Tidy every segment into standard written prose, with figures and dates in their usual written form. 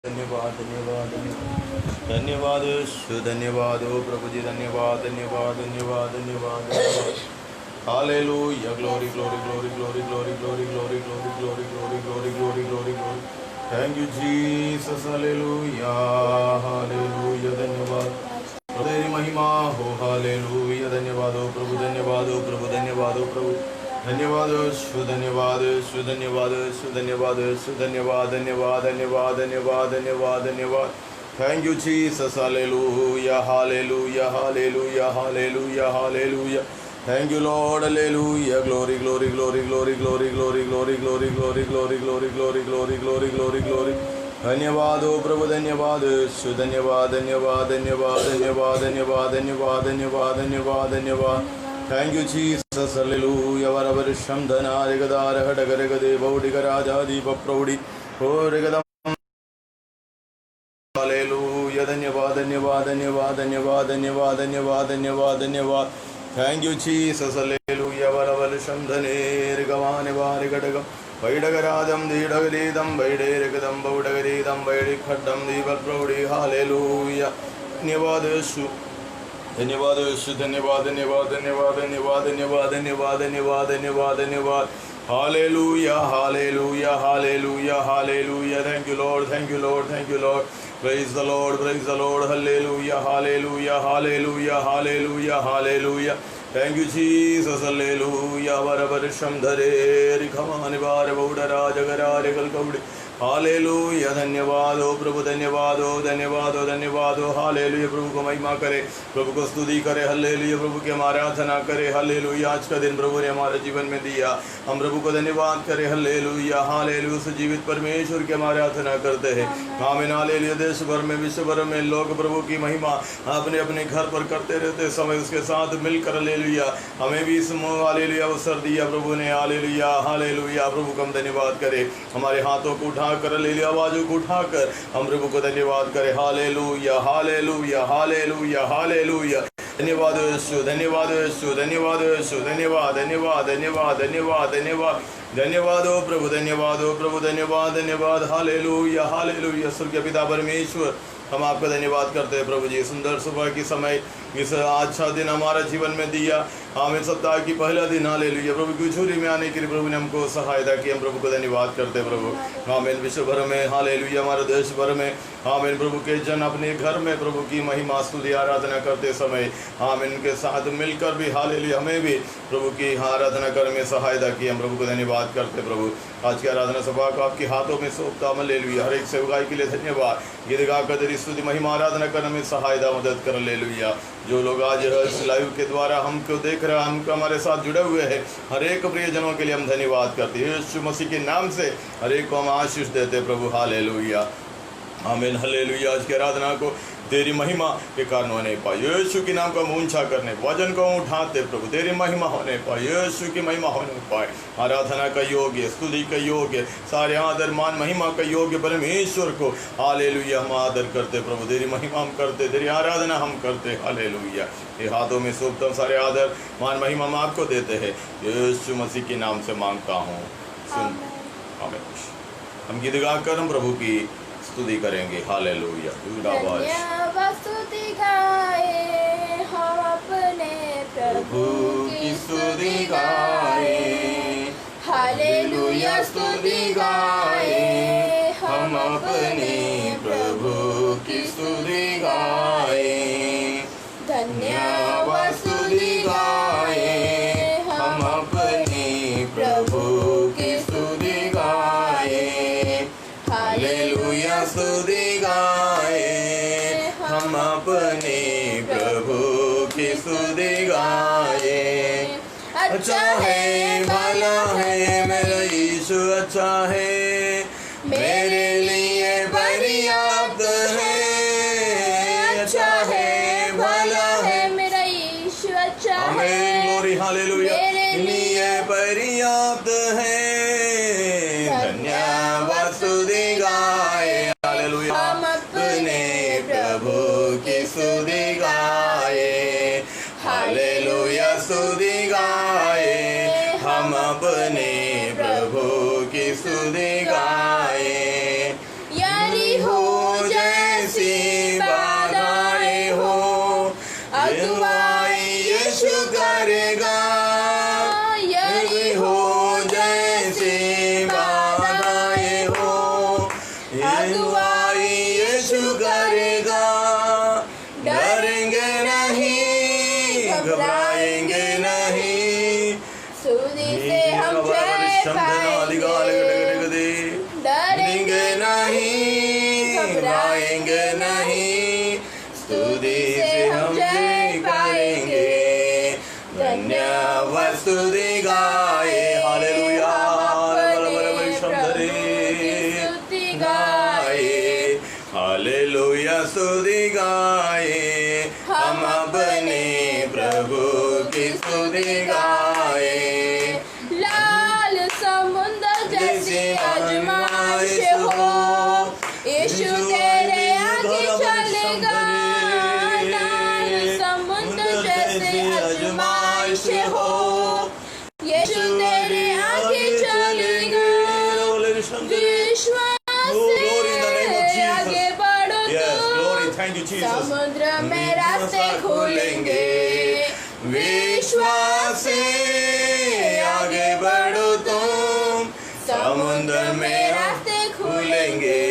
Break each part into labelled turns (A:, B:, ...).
A: धन्यवाद धन्यवाद धन्यवाद धन्यवाद ओ प्रभु जी धन्यवाद धन्यवाद धन्यवाद धन्यवाद hallelujah glory glory glory glory glory glory glory glory glory glory glory glory glory glory thank you Jesus hallelujah hallelujah धन्यवाद तेरी महिमा हो हालेलुया धन्यवाद ओ प्रभु धन्यवाद ओ प्रभु धन्यवाद ओ प्रभु धन्यवाद धन्यवाद धन्यवाद धन्यवाद धन्यवाद धन्यवाद धन्यवाद धन्यवाद धन्यवाद धन्यवाद thank you Jesus hallelujah hallelujah hallelujah hallelujah hallelujah thank you Lord hallelujah glory glory glory glory glory glory glory glory glory glory glory glory glory glory glory glory धन्यवाद ओ प्रभु धन्यवाद धन्यवाद धन्यवाद धन्यवाद धन्यवाद धन्यवाद धन्यवाद धन्यवाद धन्यवाद धन्यवाद थैंक यू जीसस हालेलुया वरवरशं धनारिगदार हडगरगदे बौडिगराजादीप प्रौढि होरिगदम हालेलुया धन्यवाद धन्यवाद धन्यवाद धन्यवाद धन्यवाद धन्यवाद धन्यवाद धन्यवाद थैंक यू जीसस हालेलुया वरवरशं धनेरिगवानि वारिगडगम वैडगराजं दीडगलीदं वैडेरिगदं बौडगरीदं वैडिखड्डं दीपप्रौढि हालेलुया धन्यवाद धन्यवाद धन्यवाद धन्यवाद धन्यवाद धन्यवाद धन्यवाद धन्यवाद धन्यवाद धन्यवाद धन्यवाद hallelujah hallelujah hallelujah hallelujah thank you lord thank you lord thank you lord praise the lord hallelujah hallelujah hallelujah hallelujah hallelujah thank you Jesus hallelujah वरवरशं धरे रिखमानि वार बौडराजगरारे कलकौडि हालेलुया धन्यवाद हो प्रभु धन्यवाद हो धन्यवाद हो धन्यवाद हो हालेलुया प्रभु को महिमा करे प्रभु को स्तुति करे हालेलुया प्रभु की हमारे आराधना करे हालेलुया आज का दिन प्रभु ने हमारे जीवन में दिया हम प्रभु को धन्यवाद करें हालेलुया हालेलुया सजीवित परमेश्वर की हमारे आराधना करते हैं आमीन हालेलुया देश भर में विश्व भर में लोग प्रभु की महिमा अपने अपने घर पर करते रहते समय उसके साथ मिलकर हालेलुया हमें भी इस हालेलुया अवसर दिया प्रभु ने हालेलुया हालेलुया प्रभु को हम धन्यवाद करें हमारे हाथों को उठाकर हालेलुया आवाज़ों को उठाकर हम प्रभु को धन्यवाद करें हालेलुया हालेलुया हालेलुया हालेलुया धन्यवाद धन्यवाद धन्यवाद धन्यवाद धन्यवाद धन्यवाद धन्यवाद धन्यवाद धन्यवाद हो प्रभु धन्यवाद हो प्रभु धन्यवाद धन्यवाद हालेलुया हालेलुया स्वर्गीय पिता परमेश्वर हम आपका धन्यवाद करते हैं प्रभु जी सुंदर सुबह की समय इस अच्छा दिन हमारा जीवन में दिया हमें सप्ताह की पहला दिन हालेलुया प्रभु की झूरी में आने के लिए प्रभु ने हमको सहायता की हम प्रभु को धन्यवाद करते हैं प्रभु आमीन विश्व भर में हालेलुया हमारे देश भर में आमीन प्रभु के जन अपने घर में प्रभु की महिमा स्तुति आराधना करते समय आमीन के साथ मिलकर भी हालेलुया हमें भी प्रभु की आराधना करने में सहायता की हम प्रभु को धन्यवाद करते प्रभु आज की आराधना सभा को आपके हाथों में सौंपता हालेलुया हर एक सेवकाई के लिए धन्यवाद गीत गाकर तेरी स्तुति महिमा आराधना करने में सहायता मदद कर हालेलुया जो लोग आज इस लाइव के द्वारा हमको देख रहे हैं हमको हमारे साथ जुड़े हुए हैं हर एक प्रियजनों के लिए हम धन्यवाद करते हैं यीशु मसीह के नाम से हर एक को हम आशीष देते प्रभु हालेलुया आमीन हालेलुया आज की आराधना को तेरी महिमा के कारण होने पाए यीशु के नाम का ऊंचा करने वजन को उठाते प्रभु तेरी महिमा होने पाए यीशु की महिमा होने पाए आराधना का योग्य स्तुति का योग्य सारे आदर मान महिमा का योग्य परमेश्वर को हालेलुया हम आदर करते प्रभु तेरी महिमा हम करते तेरी आराधना हम करते हालेलुया ये हाथों में सौंपता सारे आदर मान महिमा हम आपको देते हैं यीशु मसीह के नाम से मांगता हूँ सुन आमीन हम गीत गाकर हम प्रभु की स्तुति करेंगे हालेलुया
B: स्तुति गाए हम अपने प्रभु की स्तुति गाए हालेलुया स्तुति गाए हम अपने प्रभु की स्तुति गाए धन्यवाद स्तुति गाए हम अपने प्रभु की स्तुति गाए हालेलुया स्तुति गाए हम अपने प्रभु की स्तुति गाए अच्छा है भला है मेरा यीशु अच्छा है मेरे लिए पर्याप्त है अच्छा है भला है मेरा यीशु अच्छा है
A: आमीन ग्लोरी हालेलुया
B: मेरे
A: लिए पर्याप्त है धन्यवाद स्तुति गाए हालेलुया
B: हम अपने
A: प्रभु की स्तुति गाए हालेलुया स्तुति गाए हम अपने प्रभु की स्तुति गाए
B: यरीहो अगुवाई यीशु करेगा, डरेंगे नहीं, घबराएंगे नहीं, स्तुति से हम जय पाएंगे, डरेंगे नहीं, घबराएंगे नहीं, स्तुति से हम जय पाएंगे। धन्यवाद स्तुति गाए, हालेलुया, स्तुति गाए, हालेलुया स्तुति गाए, हम अपने प्रभु की स्तुति गाए। लाल समुद्र जैसी आजमाइश हो, यीशु तेरे आगे चलेगा। लाल समुद्र जैसी आजमाइश हो, यीशु तेरे आगे चलेगा। विश्वास से आगे बढ़ो तुम, समुद्र में रास्ते खुलेंगे। विश्वास से आगे बढ़ो तुम, समुद्र में रास्ते खुलेंगे।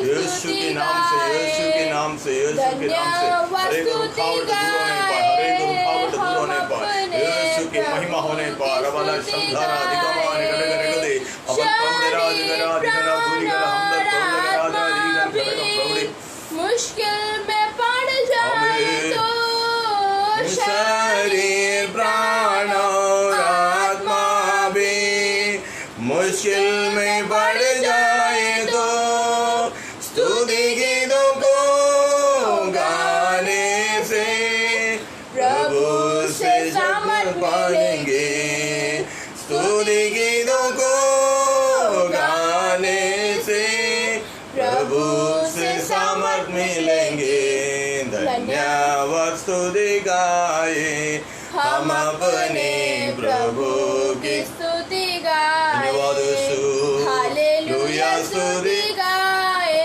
B: यीशु के नाम से, यीशु के नाम से, यीशु के नाम से हर एक रुकावट दूर होने पर, हर एक रुकावट दूर होने पर, यीशु की महिमा होने पर, अवला शंधरा दिगमान गरे गरे अवल प्रभु राज गरा दिगरा पूरी गरा हमदर प्रभु राज दिगरा प्रभु। मुश्किल में पड़ जाए तो शरीर प्राण और आत्मा भी, मुश्किल में पड़ जाए तो स्तुति गीतों को गाने से प्रभु से सामर्थ पाएंगे। स्तुति गीतों को गाने से प्रभु से सामर्थ मिलेंगे। धन्यवाद स्तुति गाए, हम अपने प्रभु की स्तुति गाए। धन्यवाद यीशु, हालेलुया स्तुति गाए,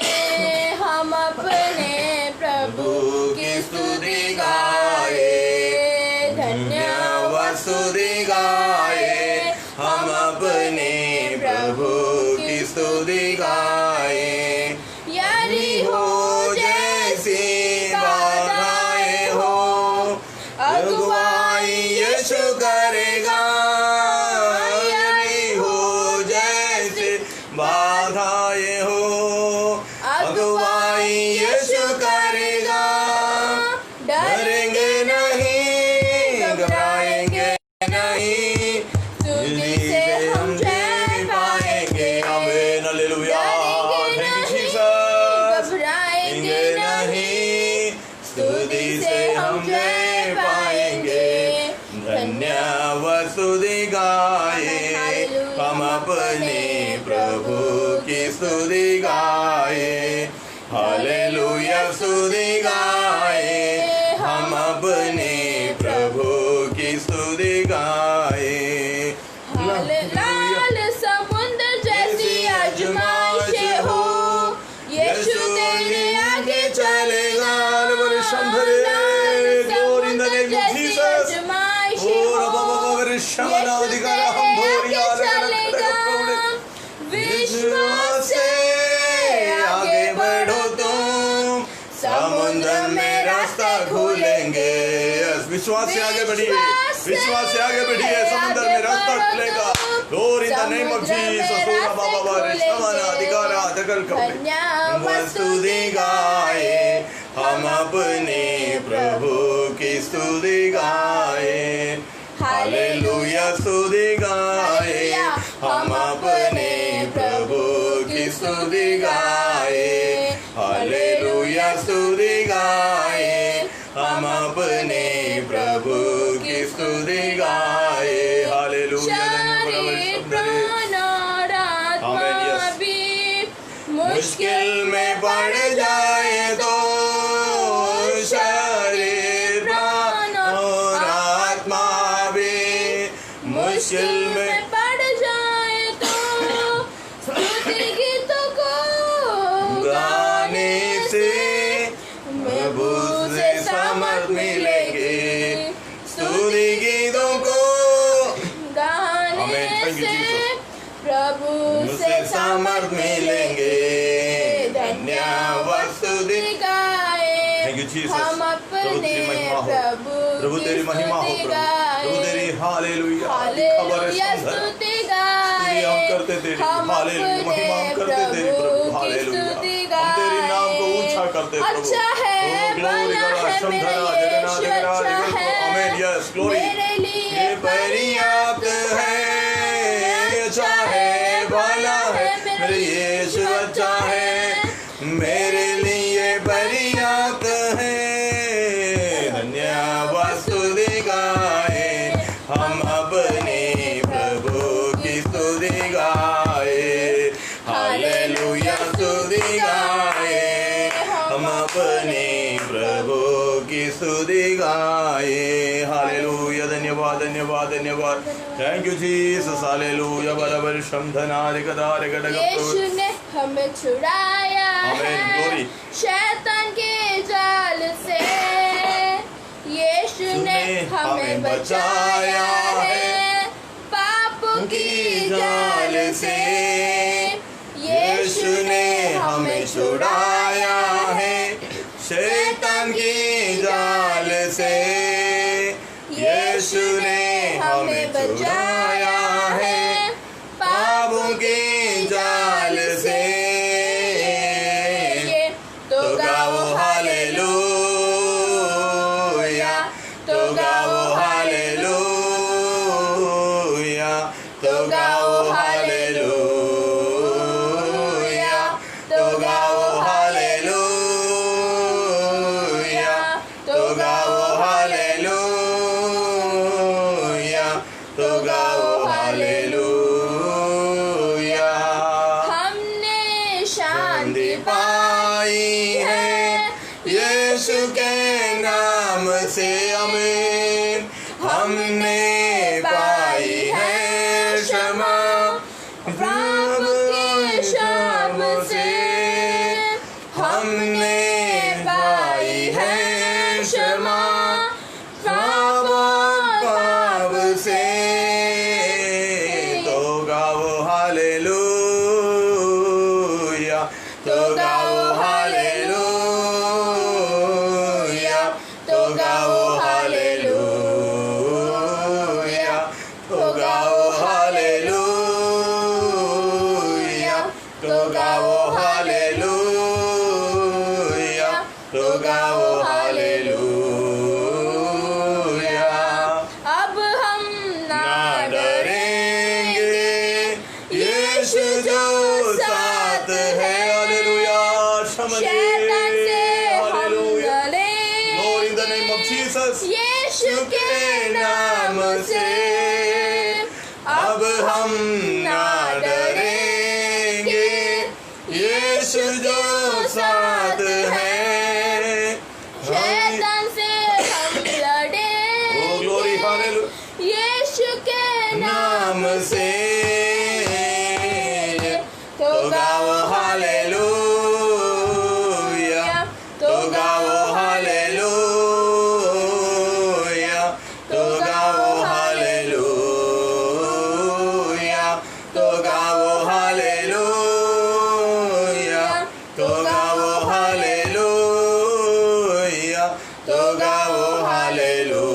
B: हम अपने प्रभु की स्तुति गाए। धन्यवाद स्तुति गाए, हम अपने प्रभु की स्तुति गाए। यरीहो जैसी बाधाएं हो, अगुवाई यीशु करेगा। यरीहो जैसी बाधाएं हो, अगुवाई यीशु करेगा। डरेंगे नहीं, घबराएंगे नहीं, स्तुति से हम जय पाएंगे। आमीन, हालेलुया, थैंक यू जीसस। घबराएंगे नहीं, स्तुति से हम जय पाएंगे। धन्यवाद स्तुति गाए, हम अपने प्रभु की स्तुति गाए। हालेलुया स्तुति गाए, हम अपने प्रभु की स्तुति गाए। लाल समुद्र जैसी आजमाइशें हो, यीशु तेरे आगे चलेगा। लाल समुद्र जैसी आजमाइशें हो, यीशु तेरे आगे चलेगा। विश्वास से आगे बढ़ो तुम, समुद्र में रास्ता खुलेंगे। विश्वास से आगे बढ़िए, विश्वास से आगे बढ़िए, समुद्र में रास्ता खुलेगा। Lord, in the name of Jesus, स्तुति गाए, हम अपने प्रभु की स्तुति गाए। हालेलुया स्तुति गाए, हम अपने प्रभु की स्तुति गाए। हालेलुया स्तुति गाए, हम अपने प्रभु की स्तुति गाए। हालेलुया, मुश्किल में पड़ जाए तो शरीर प्राण और आत्मा भी, मुश्किल में पड़ जाए तो स्तुति गीतों को गाने से प्रभु से समर्थ मिलेंगे। स्तुति
A: समर्थ मिलेंगे। धन्य वस्तुति थैंक यू जीसस।
B: हम अपने
A: प्रभु तेरी महिमा हो, प्रभु तेरी हालेलुया
B: हालेलुया स्तुति गाए,
A: हम करते तेरी हालेलुया महिमा हम करते तेरी प्रभु हालेलुया हम तेरी नाम को ऊंचा करते प्रभु।
B: अच्छा है बना है मेरा यीशु, अच्छा है
A: आमीन यस ग्लोरी
B: मेरे लिए
A: ये पर्याप्त है, अच्छा है भला है मेरे यीशु, अच्छा है मेरे लिए पर्याप्त है। धन्यवाद स्तुति गाए हम अपने प्रभु की स्तुति गाए, हालेलुया स्तुति गाए हम अपने प्रभु की स्तुति गाए, हालेलुया। धन्यवाद धन्यवाद धन्यवाद थैंक यू जीसस हालेलुया बराबर शमधनारे कदारे
B: यीशु ने हमें छुड़ाया है शैतान के जाल से, यीशु ने हमें बचाया है पापों की जाल से, यीशु ने हमें छुड़ाया है शैतान की जाल से, यीशु ने हमें बचाया है पापों की जाल से। तो गाओ हालेलुया, तो गाओ हालेलुया, तो गाओ हालेलुया, तो गाओ हालेलुया, तो गाओ हालेलुया, तो गाओ हालेलुया। हमने शांति पाई है यीशु के नाम से, आमीन। हमने पाई है क्षमा प्रभु के शाम से, हमने पाई है क्षमा प्रभु पाप से। तो गाओ हालेलुया, तो गाओ हालेलुया, तो गाओ हालेलुया, तो गाओ हालेलुया, तो गाओ हालेलुया, तो गाओ हालेलुया। अब हम ना डरेंगे यीशु जो साथ है, हालेलुया। शैतान से हम डरे,
A: Lord, in the name of Jesus,
B: यीशु के नाम से अब हम ना डरेंगे यीशु जो साथ है, शैतान से हम लड़े
A: Oh, glory, hallelujah.
B: यीशु के नाम से। तो गाओ हालेलुया, तो गाओ हालेलुया, तो गाओ हालेलुया, तो गाओ हालेलुया, तो गाओ हालेलुया, तो गाओ हालेलुया।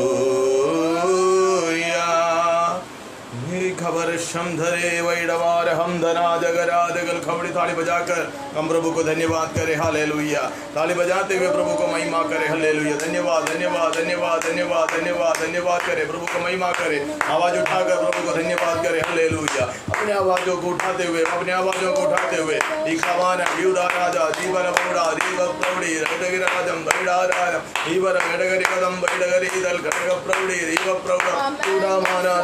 B: मेरी खबर शमधरे वैडवार हम धना जगरा जगल खबड़ी ताली बजाकर हम प्रभु को धन्यवाद करें, हालेलुया। ताली बजाते हुए प्रभु को महिमा करें, हालेलुया। धन्यवाद धन्यवाद धन्यवाद धन्यवाद धन्यवाद धन्यवाद करें, प्रभु को महिमा करें, आवाज उठाकर प्रभु को धन्यवाद करें, हालेलुया। अपने आवाजों को उठाते हुए, अपने आवाजों को उठाते हुए इखावाना युदा राजा जीवन बौड़ा दीव प्रौढ़ी रडगिर राजम बैडा राजम दीवर गडगरि कदम बैडगरि दल गडग प्रौढ़ी दीव प्रौढ़ा चूड़ा मारा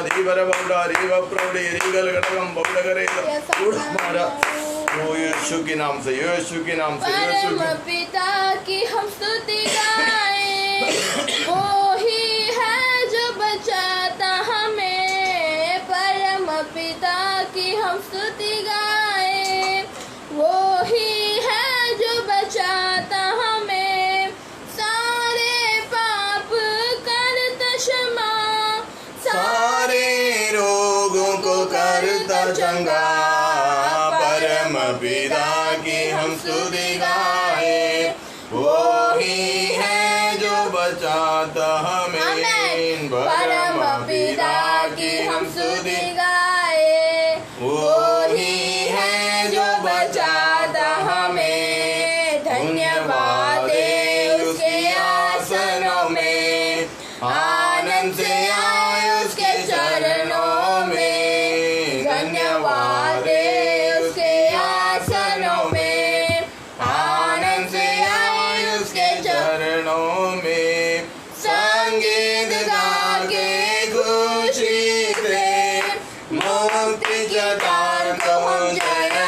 B: दीवर बौड़ा दीव प्रौढ़ी रीगल गडगम बौडगरे चूड़ा मारा। ओ यीशु के नाम से, यीशु के नाम से, यीशु के पिता की हम स्तुति गाएं, वो ही है जो बचाता हमें। परम पिता की हम स्तुति गाएं, वो ही है जो बचाता हमें। सारे पाप करता क्षमा,
A: सारे रोगों को करता चंगा,
B: परम पिता की हम स्तुति गाए। वो ही है जो बचाता हमें, धन्यवाद दे उसके आसनों में, आनंद से आए उसके चरणों में, धन्यवाद दे उसके आसनों में, आनंद से आए उसके चरणों में। संगीत गा के खुशी से मुक्ति जतान को जय रे,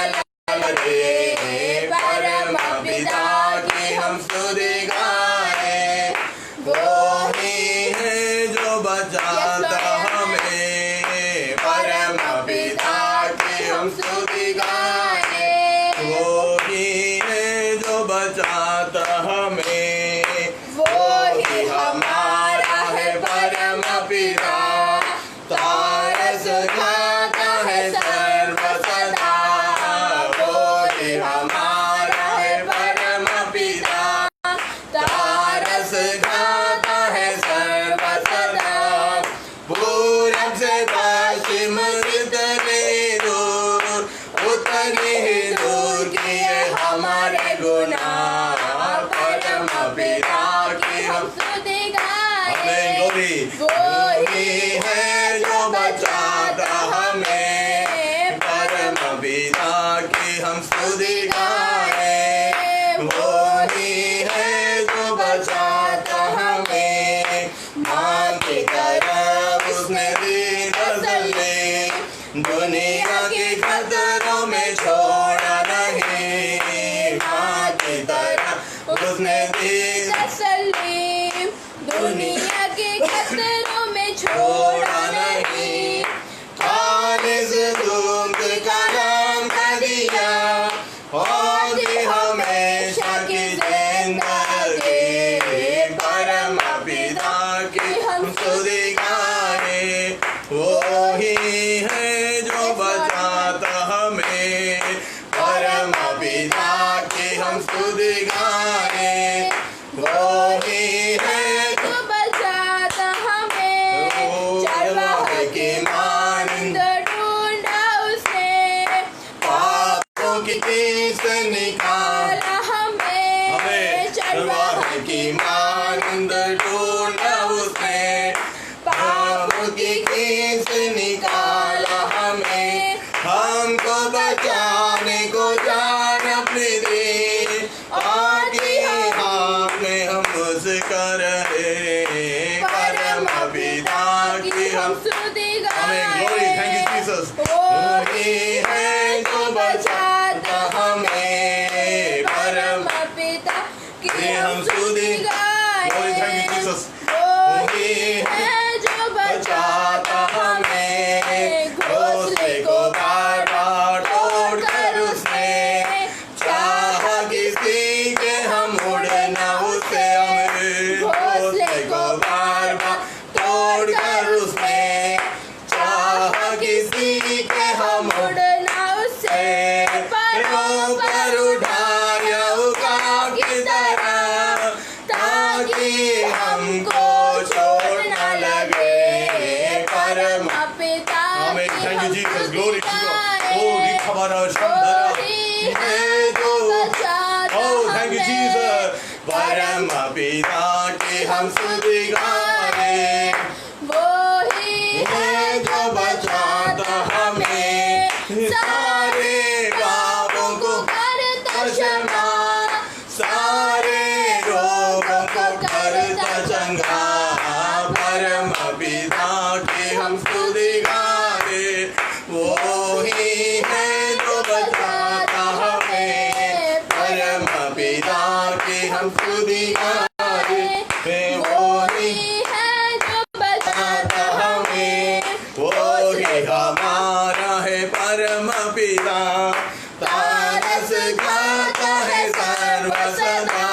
B: परम पिता की हम स्तुति गाए। वो ही है जो बचाता हमें, परम पिता की हम स्तुति गाए। वो ही है जो बचाता हमें, वो ही हमारा है परम पिता, तारस खाता है सर्व सदा। वो ही हमारा है परम पिता, तारस खाता है सर्व सदा। पूरब से पश्चिम कितने दूर, उतने ही दूर किए हमारे गुनाह, परम पिता की हम स्तुति गाए। वो ही है जो बचाता हमें, परम पिता की हम स्तुति गाए। वो ही है जो बचाता हमें, मां की तरफ उसने दी तसल्ली, दुनिया के खतरों में छोड़ा नहीं। मां की तरफ उसने दी तसल्ली, दुनिया के खतरों में छोड़ा नहीं। खालिस दूध का नाम का दिया, होगी हमेशा की जिंदगी, परम पिता की हम स्तुति गाए। वो ही है जो बचाता हमें, परम पिता की हम स्तुति गाए। वो ही है जो बचाता हमें, चरवाहे की मानंद ढूंढा उसने, पापों की कीच निकाला हमें। चरवाहे की मानंद ढूंढा उसने, पापों की कीच निकाला हमें। हमको बचाने को जान अपनी दी, आगे हाथ में हम उसका रहे, परम पिता की हम स्तुति गाए। Thank you Jesus. वो ही है जो बचाता हमें, परम पिता की हम स्तुति गाए। Thank you Jesus. वो ही है जो बचाता हमें, घोंसले को बार बार तोड़ कर उसने, चाहा किसी के हम उड़ना उससे हमें। घोंसले को बार बार तोड़ कर उसने, चाहा किसी के हम उड़ना उससे। पैरों पर उठाया उकाब की तरह, ताकि हमको छोड़ न लगे, परम पिता की हम स्तुति गाए। वो ही है जो बचाता हमें, परम पिता की हम स्तुति गाए। वो ही है जो बचाता हमें, सारे पापों को करता क्षमा, सारे रोगों को करता चंगा, परम पिता की हम स्तुति गाए। वो ही है जो बचाता हमें, परम पिता की हम स्तुति गाए। वो ही है जो बचाता हमें, वो ही हमारा है परम पिता, तारस खाता है सर्व सदा।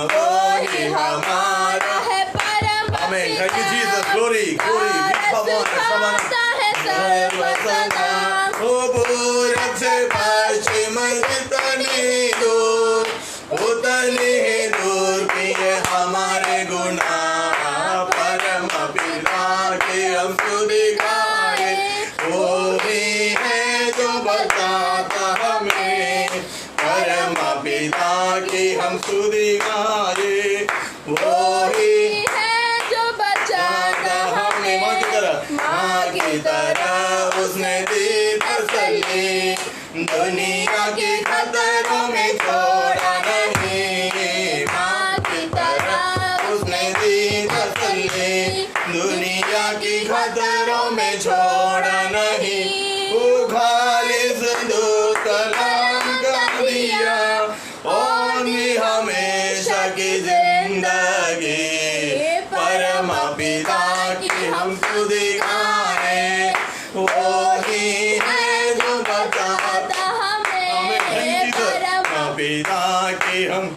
B: वो ही हमारा है परम पिता,
A: Amen. Thank you, Jesus. Glory, glory. We come on. हम स्तुति गाए। वो ही है जो बचाता हमें, परम पिता की हम स्तुति गाए। वो ही
B: है जो बचाता हमें,
A: माँ की तरह उसने दी तसल्ली, दुनिया के खतरों में छोड़ा नहीं। माँ की तरह उसने दी तसल्ली, दुनिया की खतरों में छोड़ा नहीं। वो खालिस दूत कलाम कर दिया और भी हमेशा की जिंदगी, परम पिता की हम स्तुति गाए। वो ही है जो बचाता हमें, परम पिता की हम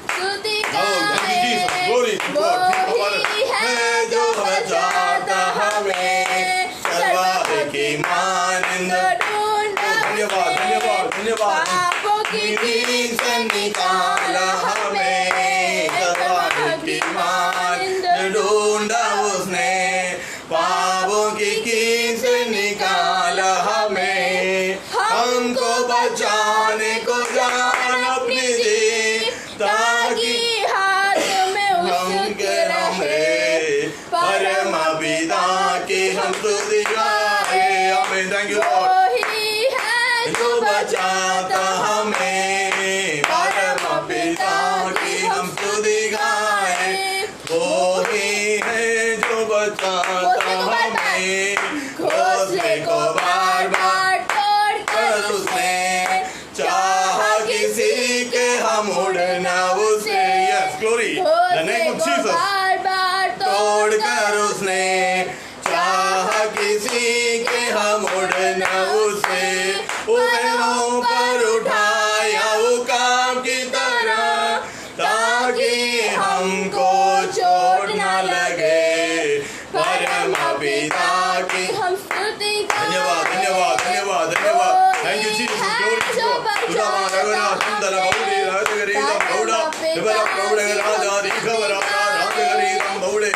B: स्तुति
A: गाए। वो ही है जो बचाता हमें, सर्वाह की मानिंद। धन्यवाद धन्यवाद धन्यवाद।
B: पापों की
A: नींद से निकाला हमें, सर्वाह की मानिंद ढूंढा उसने, पापों की कीद से निकाला हमें। हमको बचाने को जान अपनी दी, ताकि
B: हाथ में
A: हम
B: उसके रहे,
A: परम पिता की हम स्तुति गाए। आमीन। Thank you Lord.
B: वही है
A: जो बचाता हमें, परम पिता की हम स्तुति गाए। वो ही है जो बचाता हमें, घोंसले को बार बार तोड़कर उसने चाहा किसी के हम उड़ना उसे। Yes glory the name of Jesus.
B: बार बार
A: तोड़कर उसने चाहा किसी के हम उड़ना उसे, पैरों पर उठाया वो काम की तरह, ताकि हमको चोट न लगे, परम पिता की
B: हम स्तुति
A: धन्यवाद धन्यवाद धन्यवाद धन्यवाद। Thank you Jesus. Glory to God. खुदावा रगड़ा सुंदर बौड़े राजगरी दम बौड़ा देवरा बौड़े राजा दिखवरा राजगरी दम बौड़े।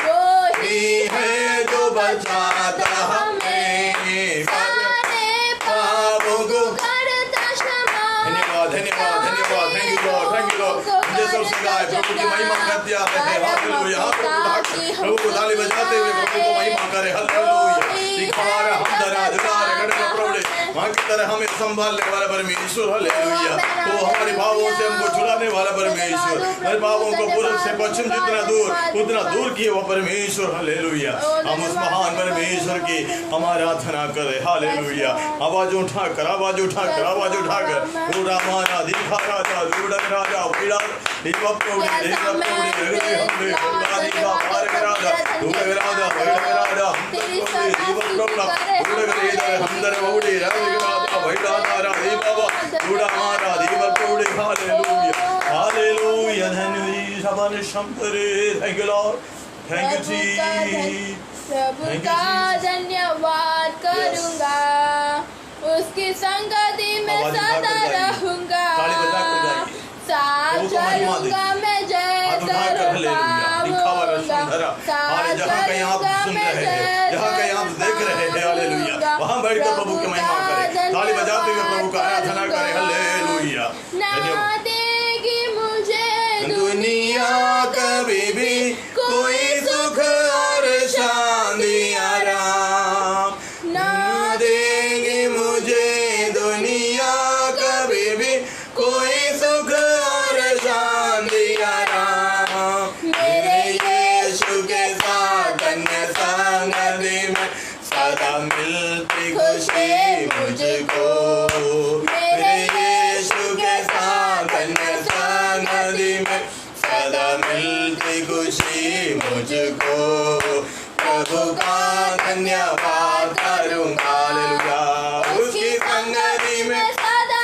A: ही है जो बचाता हमें, पापों को। धन्यवाद धन्यवाद धन्यवाद। Thank you lord thank you Lord. मुझे सबसे गाय प्रभु की महिमा कर दिया है। हालेलुया। प्रभु को ताली बजाते हुए प्रभु को महिमा करे। हालेलुया। दिखारा हम दरा जुगारे गड़े प्रभु मां की तरह हमें संभालने वाला परमेश्वर। हालेलुया। वो हमारे पापों से हमको छुड़ाने वाला परमेश्वर, हमारे पापों को पूरब से पश्चिम जितना दूर उतना दूर किए वो परमेश्वर। हालेलुया। हम उस महान परमेश्वर की हम आराधना करें। हालेलुया। आवाज उठाकर आवाज उठाकर आवाज उठाकर पूरा माना दिखा राजा लूडक राजा पीड़ा दिवा प्रभु देवा प्रभु जगदे हमने खुदा दिवा पार राजा लूडक राजा बैठक राजा हम प्रभु दिवा प्रभु लूडक राजा हमदर बहुड़ी राजा बैठा तारा दे बाबा लूडा मारा दिवा प्रभु। Hallelujah hallelujah. धन्य सबन शंकरे। Thank you lord. Thank you ji.
B: प्रभु का धन्यवाद करूंगा, उसकी संगति में सदा रहूंगा, साथ चलूंगा मैं जैसा
A: जहाँ कहीं आप सुन रहे हैं, जहाँ कहीं आप देख रहे हैं, हालेलुया, वहाँ बैठकर प्रभु की महिमा करें, ताली बजाते हुए प्रभु का आराधना करें। हालेलुया।
B: ना देगी मुझे
A: दुनिया कभी भी कोई सुख और शांति आराम, ना देगी मुझे दुनिया कभी भी कोई सुख और शांति आराम। मेरे यीशु के साथ अन्य संगति में सदा मिलती खुशी मुझको, मेरे यीशु के साथ अन्य संगति में सदा मिलती खुशी मुझको, प्रभु का धन्यवाद करूंगा। हालेलुया। उसकी संगति में सदा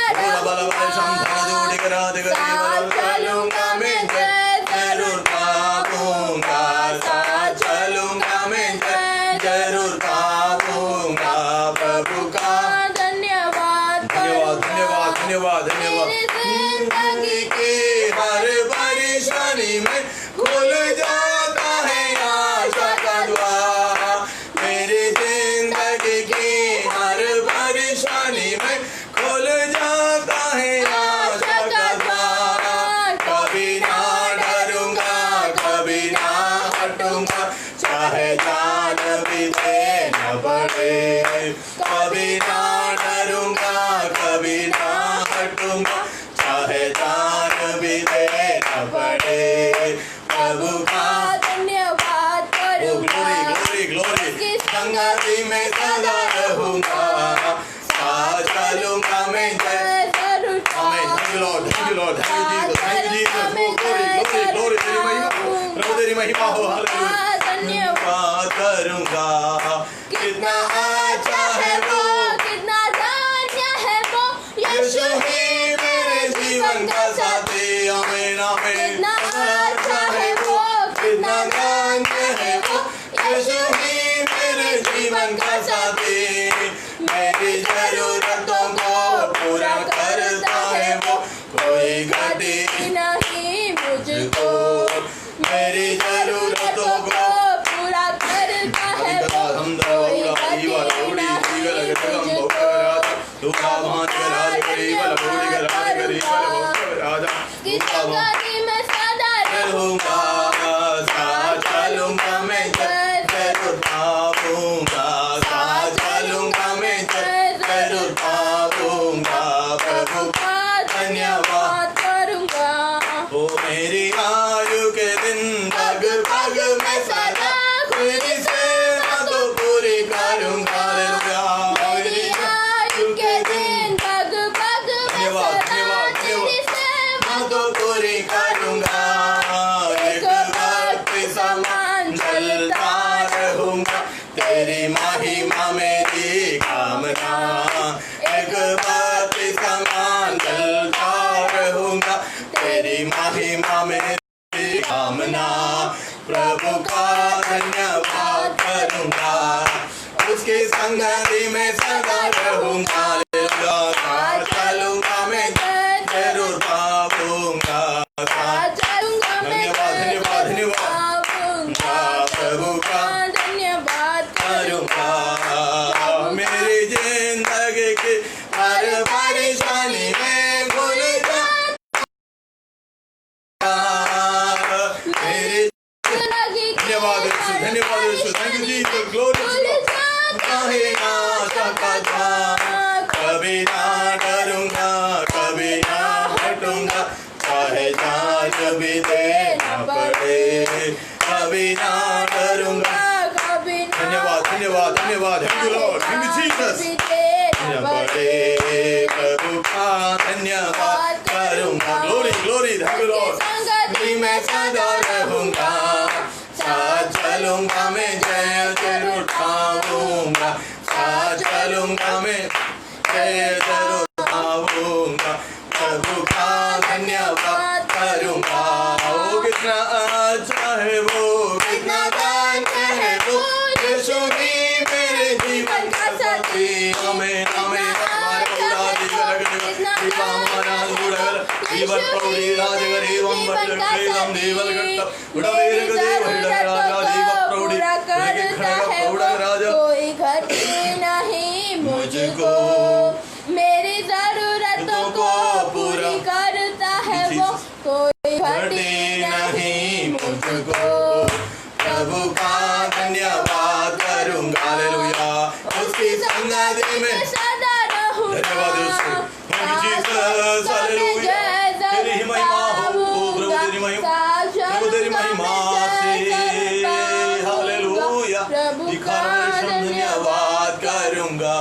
A: चलूंगा मैं, जरूर पाऊंगा, साथ चलूंगा मैं, जरूर पाऊंगा, प्रभु का
B: धन्यवाद
A: धन्यवाद धन्यवाद धन्यवाद धन्यवाद। जिंदगी की हर परेशानी में खुल जाता है आशा का द्वार, मेरे पड़े, कभी ना डरूंगा, कभी ना हटूंगा, चाहे जान भी देना पड़े, प्रभु का
B: धन्यवाद करूंगा,
A: ग्लोरी ग्लोरी ग्लोरी, संगति में सदा रहूंगा, साथ चलूंगा मैं जय
B: जरूर
A: आमीन। Thank you lord, thank you lord, thank you Jesus, glory glory glory, तेरी महिमा, प्रभु तेरी महिमा हो, हालेलुया। धन्यवाद करूंगा, कितना अच्छा है वो,
B: कितना धन्य है वो,
A: यीशु ही मेरे जीवन का साथी, आमीन आमीन।
B: कितना अच्छा है वो,
A: कितना धन्य है वो, यीशु ही मेरे जीवन का साथी, मेरी जरूरतों को पूरा करता है वो, कोई घटी
B: नहीं मुझको,
A: मेरी जरूरतों को
B: पूरा करता है वो,
A: हम दौड़ा जीवन उड़ी जीवन गम भोगराजा, दुखा भांज राज गरीबल भोड़ी गराज गरीबल भोगराजा,
B: कि संगति में सदा
A: रहूंगा, साथ चलूंगा मैं जरूर पाऊंगा, साथ चलूंगा मैं जरूर पाऊंगा, प्रभु का धन्यवाद
B: करूंगा,
A: ओ मेरी आयु के दिन पग पग में सदा तेरी सेवा तो पूरी करूंगा, हालेलुया।
B: मेरी आयु के दिन पग पग में
A: धन्यवाद,
B: सदा
A: धन्यवाद,
B: तेरी सेवा
A: मैं तो पूरी करूंगा, एक भक्त समान चलता रहूंगा, तेरी महिमा मेरी कामना, एक भक्त समान चलता रहूंगा, तेरी महिमा मेरी कामना, प्रभु का धन्यवाद करूंगा, उसकी संगति में सदा रहूंगा, हालेलुया। साथ चलूंगा मैं जरूर पाऊंगा, साथ
B: चलूंगा मैं
A: धन्यवाद, धन्यवाद, धन्यवाद।
B: पाऊंगा,
A: प्रभु का
B: धन्यवाद
A: करूंगा, मेरी जिंदगी की हर परेशानी में भूल जा, मेरी धन्यवाद यीशु, धन्यवाद यीशु, थैंक यू जीसस, ग्लोरी चाहे ना सकता, कभी ना डरूंगा, कभी ना हटूंगा, चाहे जान भी देना पड़े, कभी ना डरूंगा। धन्यवाद धन्यवाद धन्यवाद, thank you lord, thank you Jesus. पड़े प्रभु का धन्यवाद करूंगा, glory glory, thank you Lord. मैं सदा रहूंगा, साथ चलूंगा मैं जय जरूर पाऊंगा, साथ चलूंगा मैं जय जरूर पाऊंगा, प्रभु का धन्यवाद करूंगा, ओ कितना अच्छा है वो, कितना धन्य है वो, यीशु ही मेरे जीवन का साथी, आमीन आमीन। जीवन प्रौढ़ी राजगरीवं वज्रक्लेदं देवलघट्टं उडवेरगदेव हिडराजा जीव प्रौढ़ी राजा,
B: कोई घटी नहीं मुझको, मेरी जरूरतों को पूरी करता है वो, कोई घटी नहीं मुझको,
A: प्रभु का धन्यवाद करूंगा, हालेलुया। उसकी संगति में
B: सदा रहूंगा,
A: धन्यवाद यीशु, थैंक यू जीसस, हालेलुया। तेरी ही महिमा हो प्रभु, तेरी महिमा, प्रभु तेरी महिमा से, हालेलुया। धन्यवाद करूंगा,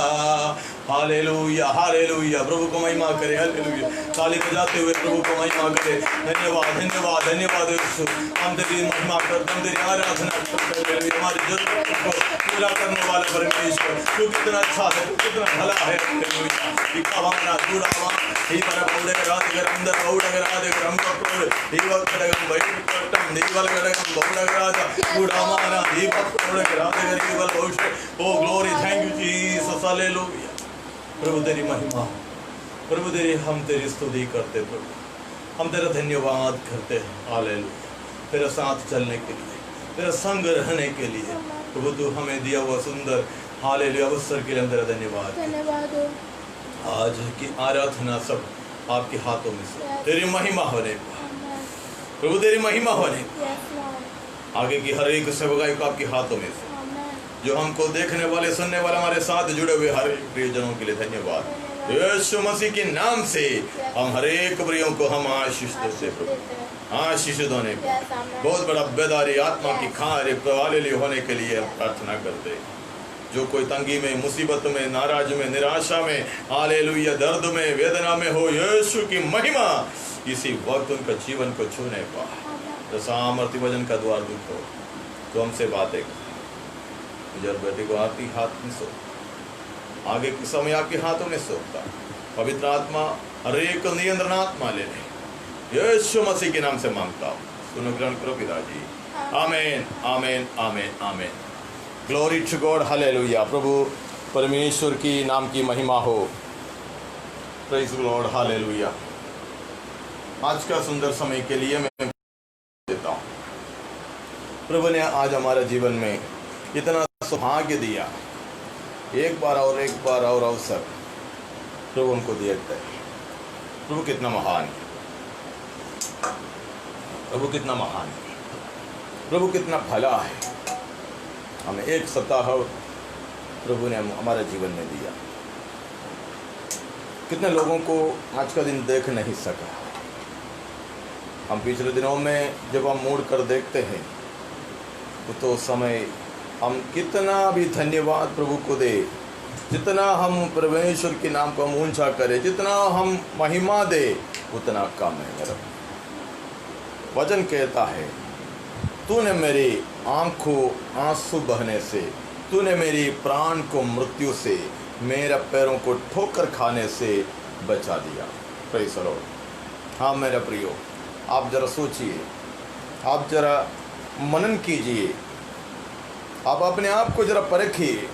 A: हालेलुया हालेलुया। प्रभु को महिमा करे, हालेलुया। ताली बजाते हुए प्रभु को महिमा करे। धन्यवाद धन्यवाद धन्यवाद यीशु। हम तेरी महिमा करते, हम तेरी आराधना करते, हमारी जरूरत को पूरा करने वाला परमेश्वर, तू कितना अच्छा है, तू कितना भला है, हालेलुया। दिखावाना दूड़ावा ही पर पौड़े रात अंदर पौड़े रात हम पौड़े दीवल कड़गम बैठम दीवल कड़गम पौड़े रात दूड़ावाना दीवल पौड़े रात दीवल पौड़े। Oh glory, thank you Jesus, hallelujah. प्रभु तेरी महिमा, प्रभु तेरी, हम तेरी स्तुति करते प्रभु, हम तेरा धन्यवाद करते हैं, हालेलुया। तेरा साथ चलने के लिए, तेरा संग रहने के लिए प्रभु तू हमें दिया हुआ सुंदर हालेलुया अवसर के लिए हम तेरा धन्यवाद। आज की आराधना सब आपके हाथों में से, तेरी महिमा होने प्रभु, तेरी महिमा होने आगे की हर एक सेवकाई को आपके हाथों में से, जो हमको देखने वाले सुनने वाले हमारे साथ जुड़े हुए हर एक प्रियजनों के लिए धन्यवाद। यीशु मसीह के नाम से हम हर एक प्रियों को हम आशीष देते प्रभु, आशीष देने बहुत बड़ा बेदारी आत्मा की खारे वाले लिए होने के लिए हम प्रार्थना करते। जो कोई तंगी में, मुसीबत में, नाराज में, निराशा में, हालेलुया, दर्द में, वेदना में हो, यीशु की महिमा इसी वक्त उनका जीवन को छूने पा। तो सामर्थ्य वजन का द्वार दुखो तो हमसे बातें कर। जब बेटे को आपकी हाथ में सो, आगे के समय आपके हाथों में सौंपता। पवित्र आत्मा हर एक नियंत्रण आत्मा ले ले, यीशु मसीह के नाम से मांगता हूँ, सुनो ग्रहण करो पिताजी। आमीन आमीन आमीन आमीन। Glory to God, hallelujah. प्रभु परमेश्वर की नाम की महिमा हो। Praise lord, hallelujah. आज का सुंदर समय के लिए मैं देता हूँ। प्रभु ने आज हमारे जीवन में इतना सौभाग्य दिया, एक बार और अवसर प्रभु उनको देते हैं। प्रभु कितना महान है, प्रभु कितना महान है, प्रभु कितना भला है। हमें एक सप्ताह प्रभु ने हमारे जीवन में दिया। कितने लोगों को आज का दिन देख नहीं सका। हम पिछले दिनों में जब हम मुड़ कर देखते हैं तो समय हम कितना भी धन्यवाद प्रभु को दे, जितना हम परमेश्वर के नाम को हम ऊंचा करें, जितना हम महिमा दे, उतना कम है। मेरा वचन कहता है, तूने मेरी आंखों आंसू बहने से, तूने मेरी प्राण को मृत्यु से, मेरे पैरों को ठोकर खाने से बचा दिया। Praise the Lord. हाँ मेरा प्रियो, आप जरा सोचिए, आप जरा मनन कीजिए, आप अपने आप को जरा परखिए।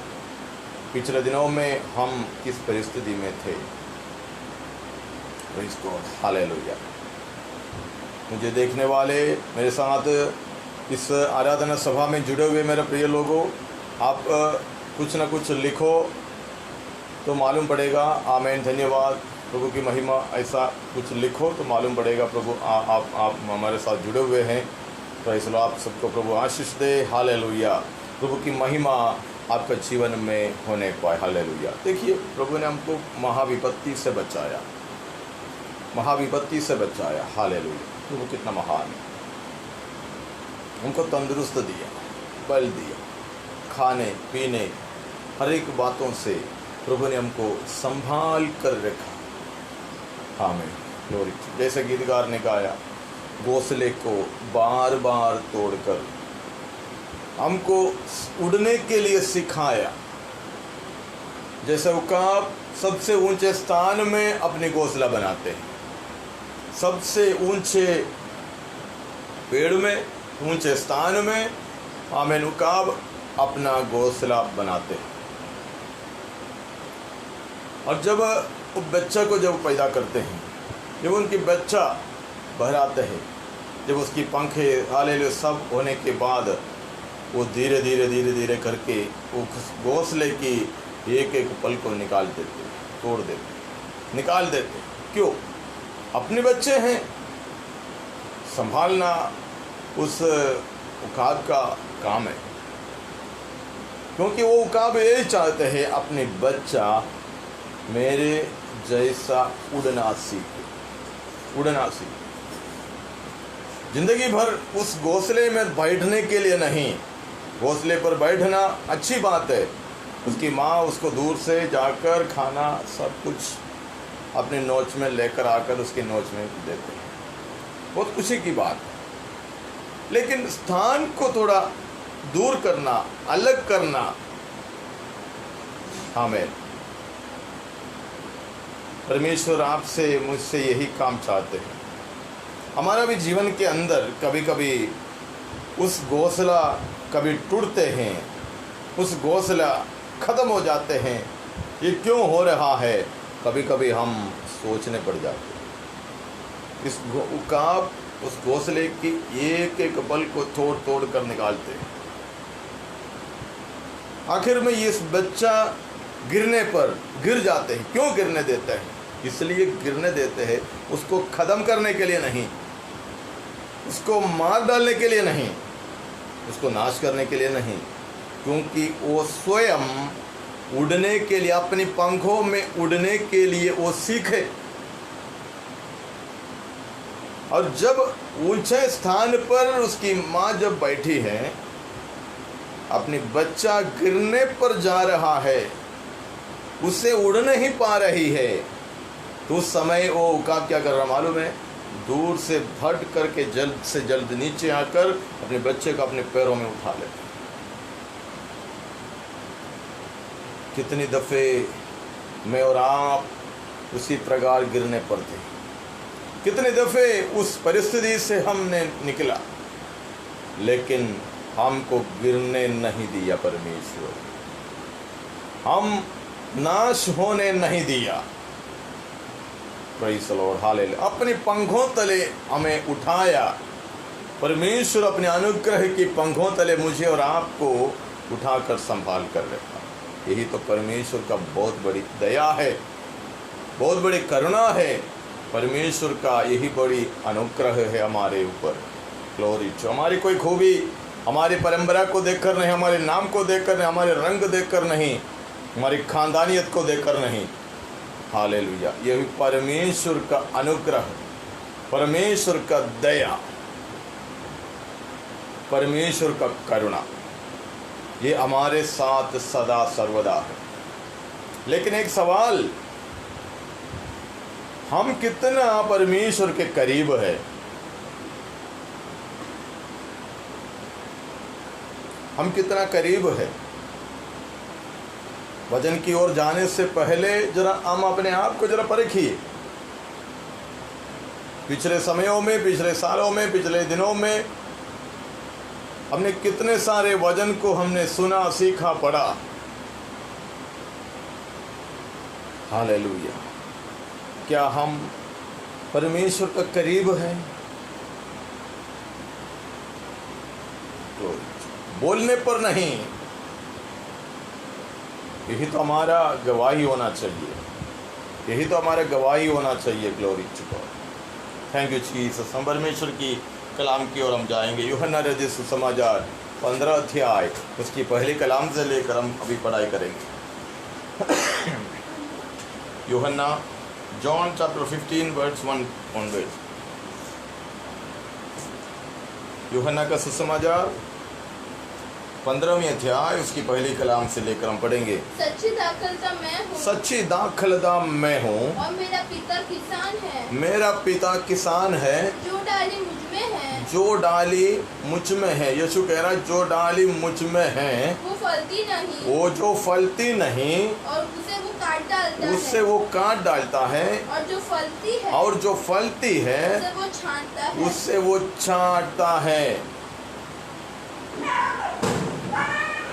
A: पिछले दिनों में हम किस परिस्थिति में थे। Praise God, hallelujah. मुझे देखने वाले, मेरे साथ इस आराधना सभा में जुड़े हुए मेरे प्रिय लोगों, आप कुछ ना कुछ लिखो तो मालूम पड़ेगा। आमीन, धन्यवाद, प्रभु की महिमा। ऐसा कुछ लिखो तो मालूम पड़ेगा प्रभु आप हमारे साथ जुड़े हुए हैं। तो इसलिए आप सबको प्रभु आशीष दे। हालेलुया। प्रभु की महिमा आपका जीवन में होने पाए। हालेलुया। देखिए, प्रभु ने हमको महाविपत्ति से बचाया, महाविपत्ति से बचाया। हालेलुया। प्रभु कितना महान है। हमको तंदुरुस्त दिया, बल दिया, खाने पीने हर एक बातों से प्रभु ने हमको संभाल कर रखा। आमीन, ग्लोरी। जैसे गीतकार ने गाया, घोंसले को बार बार तोड़कर हमको उड़ने के लिए सिखाया। जैसे उकाब सबसे ऊंचे स्थान में अपने घोंसला बनाते हैं, सबसे ऊंचे पेड़ में, ऊंचे स्थान में आमीन उकाब अपना घोंसला बनाते हैं। और जब वो बच्चा को जब पैदा करते हैं, जब उनकी बच्चा बहराते हैं, जब उसकी पंखें हालेलुया सब होने के बाद वो धीरे धीरे करके वो घोंसले की एक एक पल को निकाल देते, तोड़ देते, निकाल देते। क्यों? अपने बच्चे हैं, संभालना उस उकाब का काम है। क्योंकि वो उकाब यही चाहते हैं, अपने बच्चा मेरे जैसा उड़ना सीखे, उड़ना सीखे। जिंदगी भर उस घोंसले में बैठने के लिए नहीं। घोंसले पर बैठना अच्छी बात है, उसकी माँ उसको दूर से जाकर खाना सब कुछ अपने नोच में लेकर आकर उसके नोच में देते हैं, बहुत खुशी की बात है। लेकिन स्थान को थोड़ा दूर करना, अलग करना, आमीन। परमेश्वर आपसे मुझसे यही काम चाहते हैं। हमारा भी जीवन के अंदर कभी कभी उस घोंसला कभी टूटते हैं, उस घोंसला ख़त्म हो जाते हैं। ये क्यों हो रहा है? कभी कभी हम सोचने पड़ जाते हैं। इस उकाब उस घोंसले की एक एक पल को तोड़ तोड़ कर निकालते हैं। आखिर में ये बच्चा गिरने पर गिर जाते हैं। क्यों गिरने देते हैं? इसलिए गिरने देते हैं, उसको ख़त्म करने के लिए नहीं, उसको मार डालने के लिए नहीं, उसको नाश करने के लिए नहीं, क्योंकि वो स्वयं उड़ने के लिए, अपनी पंखों में उड़ने के लिए वो सीखे। और जब ऊंचे स्थान पर उसकी माँ जब बैठी है, अपनी बच्चा गिरने पर जा रहा है, उसे उड़ नहीं पा रही है, तो उस समय वो उकाब क्या कर रहा मालूम है? दूर से भट करके जल्द से जल्द नीचे आकर अपने बच्चे को अपने पैरों में उठा लेता। कितनी दफ़े मैं और आप उसी प्रकार गिरने पर थे, कितने दफ़े उस परिस्थिति से हमने निकला, लेकिन हमको गिरने नहीं दिया परमेश्वर, हम नाश होने नहीं दिया। Praise the lord, hallelujah. अपने पंखों तले हमें उठाया। परमेश्वर अपने अनुग्रह की पंखों तले मुझे और आपको उठाकर संभाल कर रखा। यही तो परमेश्वर का बहुत बड़ी दया है, बहुत बड़ी करुणा है। परमेश्वर का यही बड़ी अनुग्रह है हमारे ऊपर। Glory to. हमारी कोई खूबी हमारी परंपरा को देखकर नहीं, हमारे नाम को देखकर नहीं, हमारे रंग देखकर नहीं, हमारी खानदानियत को देखकर नहीं। हालेलुया। यही परमेश्वर का अनुग्रह, परमेश्वर का दया, परमेश्वर का करुणा, ये हमारे साथ सदा सर्वदा है। लेकिन एक सवाल, हम कितना परमेश्वर के करीब है? हम कितना करीब है? वचन की ओर जाने से पहले जरा हम अपने आप को जरा परखिए। पिछले समयों में, पिछले सालों में, पिछले दिनों में हमने कितने सारे वचन को हमने सुना, सीखा, पढ़ा। हालेलुया। क्या हम परमेश्वर का करीब हैं? तो बोलने पर नहीं, यही तो हमारा गवाही होना चाहिए, यही तो हमारा गवाही होना चाहिए। Glory to God. Thank you Jesus. हम परमेश्वर की कलाम की ओर हम जाएंगे। यूहन्ना रचित सुसमाचार 15 अध्याय उसकी पहली कलाम से लेकर हम अभी पढ़ाई करेंगे। यूहन्ना, जॉन चैप्टर 15 वर्स 1 ऑनवर्ड्स। यूहन्ना का सुसमाचार 15वीं अध्याय उसकी पहली कलाम से लेकर हम पढ़ेंगे।
B: सच्ची दाखलता मैं हूँ,
A: सच्ची दाखलता मैं हूँ,
B: और मेरा पिता किसान है,
A: मेरा पिता किसान है,
B: जो डाली मुझ में है,
A: जो डाली मुझ में है। यीशु कह रहा है जो डाली मुझ में है
B: वो फलती नहीं,
A: वो जो फलती नहीं
B: और उसे वो काट डालता
A: उससे
B: है,
A: वो काट डालता है,
B: और जो फलती है,
A: और जो फलती है
B: उसे वो छांटता है,
A: उससे वो छांटता है।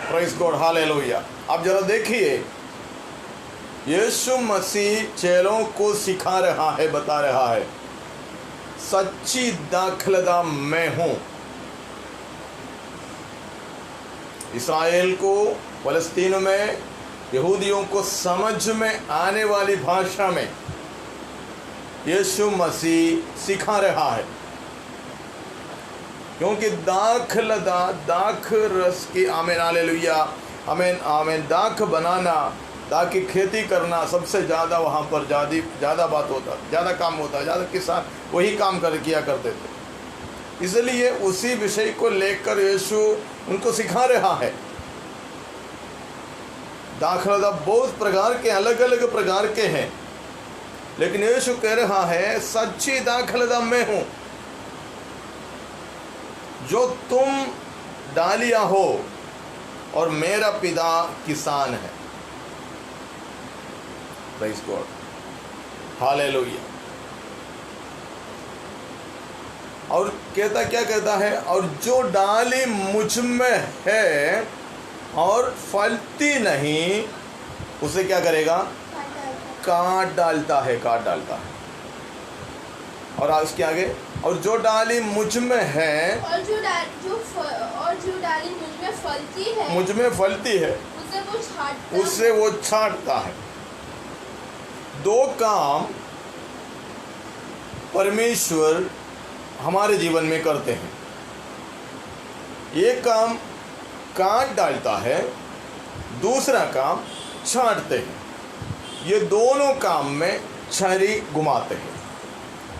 A: Praise God, hallelujah. अब जरा देखिए, यीशु मसीह चेलों को सिखा रहा है, बता रहा है, सच्ची दाखलता मैं हूं। इस्राएल को, फलस्तीन में यहूदियों को समझ में आने वाली भाषा में यीशु मसीह सिखा रहा है। क्योंकि दाखलता, दाख रस की, आमीन हालेलुया, आमीन आमीन, दाख बनाना, दाख की खेती करना, सबसे ज़्यादा वहाँ पर ज़्यादा बात होता, ज़्यादा काम होता, ज़्यादा किसान वही काम किया करते थे। इसलिए उसी विषय को लेकर यीशु उनको सिखा रहा है। दाखलता बहुत प्रकार के, अलग अलग प्रकार के हैं, लेकिन यीशु कह रहा है सच्ची दाखलता मैं हूँ, जो तुम डालियां हो, और मेरा पिता किसान है। Praise God, hallelujah. और क्या कहता है? और जो डाली मुझ में है और फलती नहीं, उसे क्या करेगा? काट डालता है, काट डालता है। और उसके आगे, और जो डाली मुझ में है,
B: और जो डाली मुझ में फलती है,
A: मुझ में फलती है,
B: उसे वो
A: वो छांटता है। दो काम परमेश्वर हमारे जीवन में करते हैं। एक काम काट डालता है, दूसरा काम छांटते हैं। ये दोनों काम में छुरी घुमाते हैं,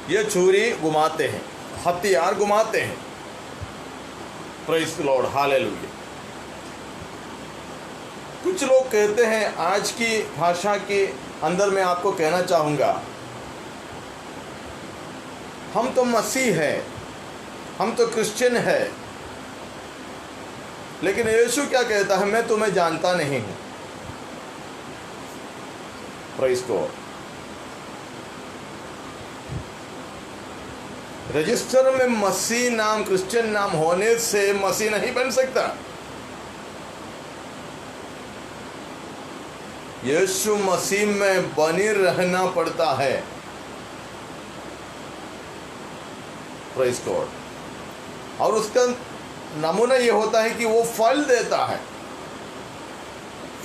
A: ये छुरी घुमाते हैं, हथियार घुमाते हैं। Praise the lord, hallelujah. कुछ लोग कहते हैं, आज की भाषा के अंदर मैं आपको कहना चाहूँगा, हम तो मसीह हैं, हम तो क्रिश्चियन है, लेकिन यीशु क्या कहता है, मैं तुम्हें जानता नहीं हूँ। Praise God. रजिस्टर में मसीह नाम, क्रिश्चियन नाम होने से मसीह नहीं बन सकता। यीशु मसीह में बनी रहना पड़ता है। Praise God. और उसका नमूना ये होता है कि वो फल देता है,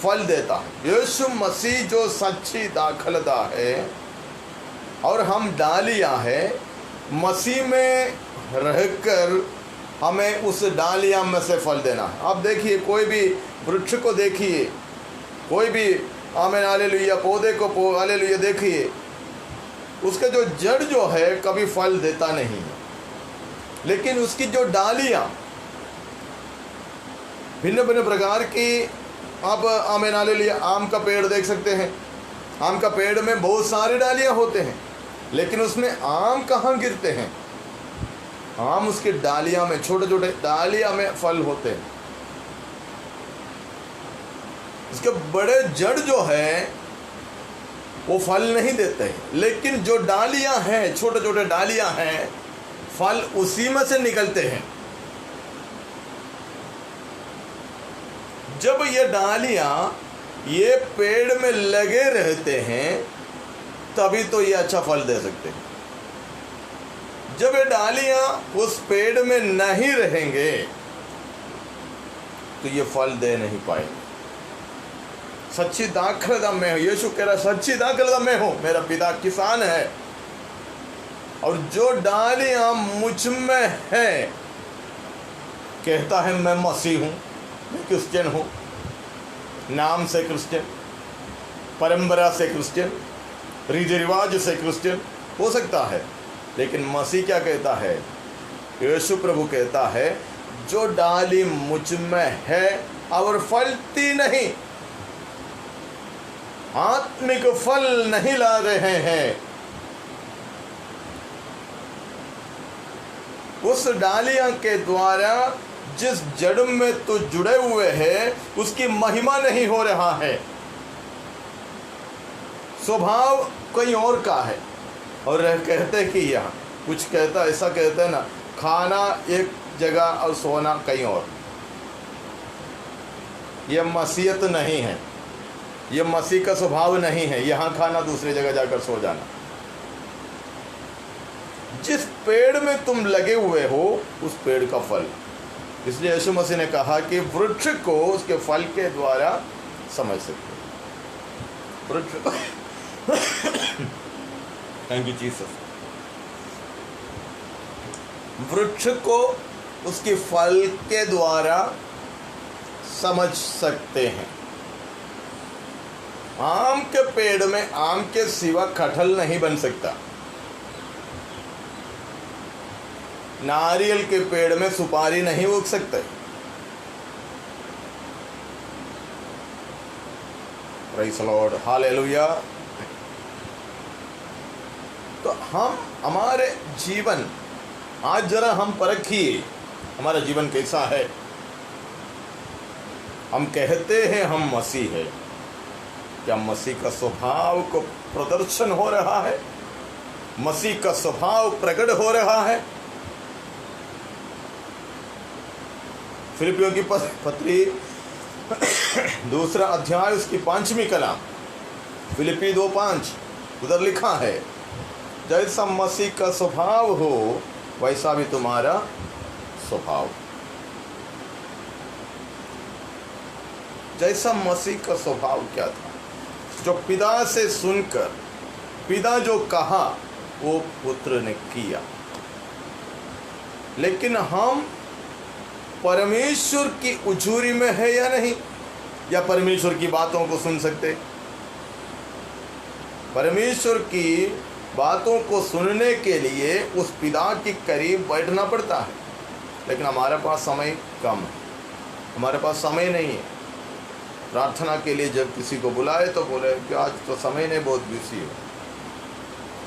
A: फल देता है। यीशु मसीह जो सच्ची दाखलता है और हम डालियाँ हैं, मसीह में रहकर हमें उस डालियाँ में से फल देना है। आप देखिए, कोई भी वृक्ष को देखिए, कोई भी आमीन हालेलुया पौधे को हालेलुया देखिए, उसका जो जड़ जो है कभी फल देता नहीं है, लेकिन उसकी जो डालियाँ भिन्न भिन्न प्रकार की, आप आमीन हालेलुया आम का पेड़ देख सकते हैं। आम का पेड़ में बहुत सारी डालियाँ होते हैं, लेकिन उसमें आम कहाँ गिरते हैं? आम उसकी डालियाँ में, छोटे छोटे डालियाँ में फल होते हैं। इसके बड़े जड़ जो है वो फल नहीं देते हैं, लेकिन जो डालियाँ हैं, छोटे छोटे डालियाँ हैं, फल उसी में से निकलते हैं। जब ये डालियाँ ये पेड़ में लगे रहते हैं, तभी तो ये अच्छा फल दे सकते हैं। जब ये डालियाँ उस पेड़ में नहीं रहेंगे तो ये फल दे नहीं पाएंगे। सच्ची दाखलता मैं हूँ, यीशु कह रहा सच्ची दाखलता मैं हूँ, मेरा पिता किसान है, और जो डालियाँ मुझ में है, कहता है मैं मसीह हूँ, मैं क्रिश्चियन हूँ, नाम से क्रिश्चियन, परंपरा से क्रिश्चियन, रीति रिवाज से क्रिश्चियन हो सकता है, लेकिन मसीह क्या कहता है? यीशु प्रभु कहता है, जो डाली मुझ में है और फलती नहीं, आत्मिक फल नहीं ला रहे हैं, उस डालियां के द्वारा जिस जड़ में तो जुड़े हुए हैं उसकी महिमा नहीं हो रहा है, स्वभाव कहीं और का है। और कहते कि यहाँ कुछ कहता, ऐसा कहते हैं ना, खाना एक जगह और सोना कहीं और। यह मसीहत नहीं है, यह मसीह का स्वभाव नहीं है, यहाँ खाना दूसरी जगह जाकर सो जाना। जिस पेड़ में तुम लगे हुए हो उस पेड़ का फल। इसलिए यीशु मसीह ने कहा कि वृक्ष को उसके फल के द्वारा समझ सकते हो। वृक्ष थैंक यू जीसस। वृक्ष को उसके फल के द्वारा समझ सकते हैं। आम के पेड़ में आम के सिवा कटहल नहीं बन सकता, नारियल के पेड़ में सुपारी नहीं उग सकते। Praise the lord, hallelujah. तो हम हमारे जीवन, आज जरा हम परखिए हमारा जीवन कैसा है। हम कहते हैं हम मसीह है, क्या मसीह का स्वभाव को प्रदर्शन हो रहा है? मसीह का स्वभाव प्रकट हो रहा है? फिलिपियों की पत्री 2 अध्याय उसकी 5वीं कलाम, फिलिपी 2:5, उधर लिखा है, जैसा मसीह का स्वभाव हो वैसा भी तुम्हारा स्वभाव। जैसा मसीह का स्वभाव क्या था, जो पिता से सुनकर, पिता जो कहा वो पुत्र ने किया। लेकिन हम परमेश्वर की उजूरी में है या नहीं, या परमेश्वर की बातों को सुन सकते। परमेश्वर की बातों को सुनने के लिए उस पिता के करीब बैठना पड़ता है, लेकिन हमारे पास समय कम है, हमारे पास समय नहीं है। प्रार्थना के लिए जब किसी को बुलाए तो बोले कि आज तो समय नहीं, बहुत बिजी है।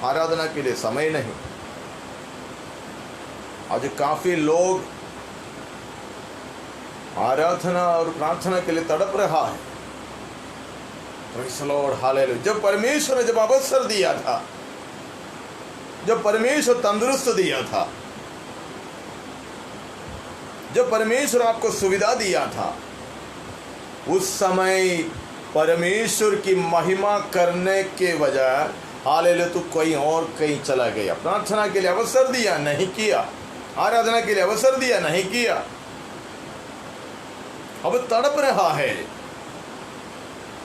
A: आराधना के लिए समय नहीं। आज काफ़ी लोग आराधना और प्रार्थना के लिए तड़प रहा है। Praise the lord, hallelujah. जब परमेश्वर ने जब अवसर दिया था, जब परमेश्वर तंदुरुस्त दिया था, जब परमेश्वर आपको सुविधा दिया था, उस समय परमेश्वर की महिमा करने के बजाय हालेलुया तू कोई और कहीं चला गया। प्रार्थना के लिए अवसर दिया, नहीं किया। आराधना के लिए अवसर दिया, नहीं किया। अब तड़प रहा है,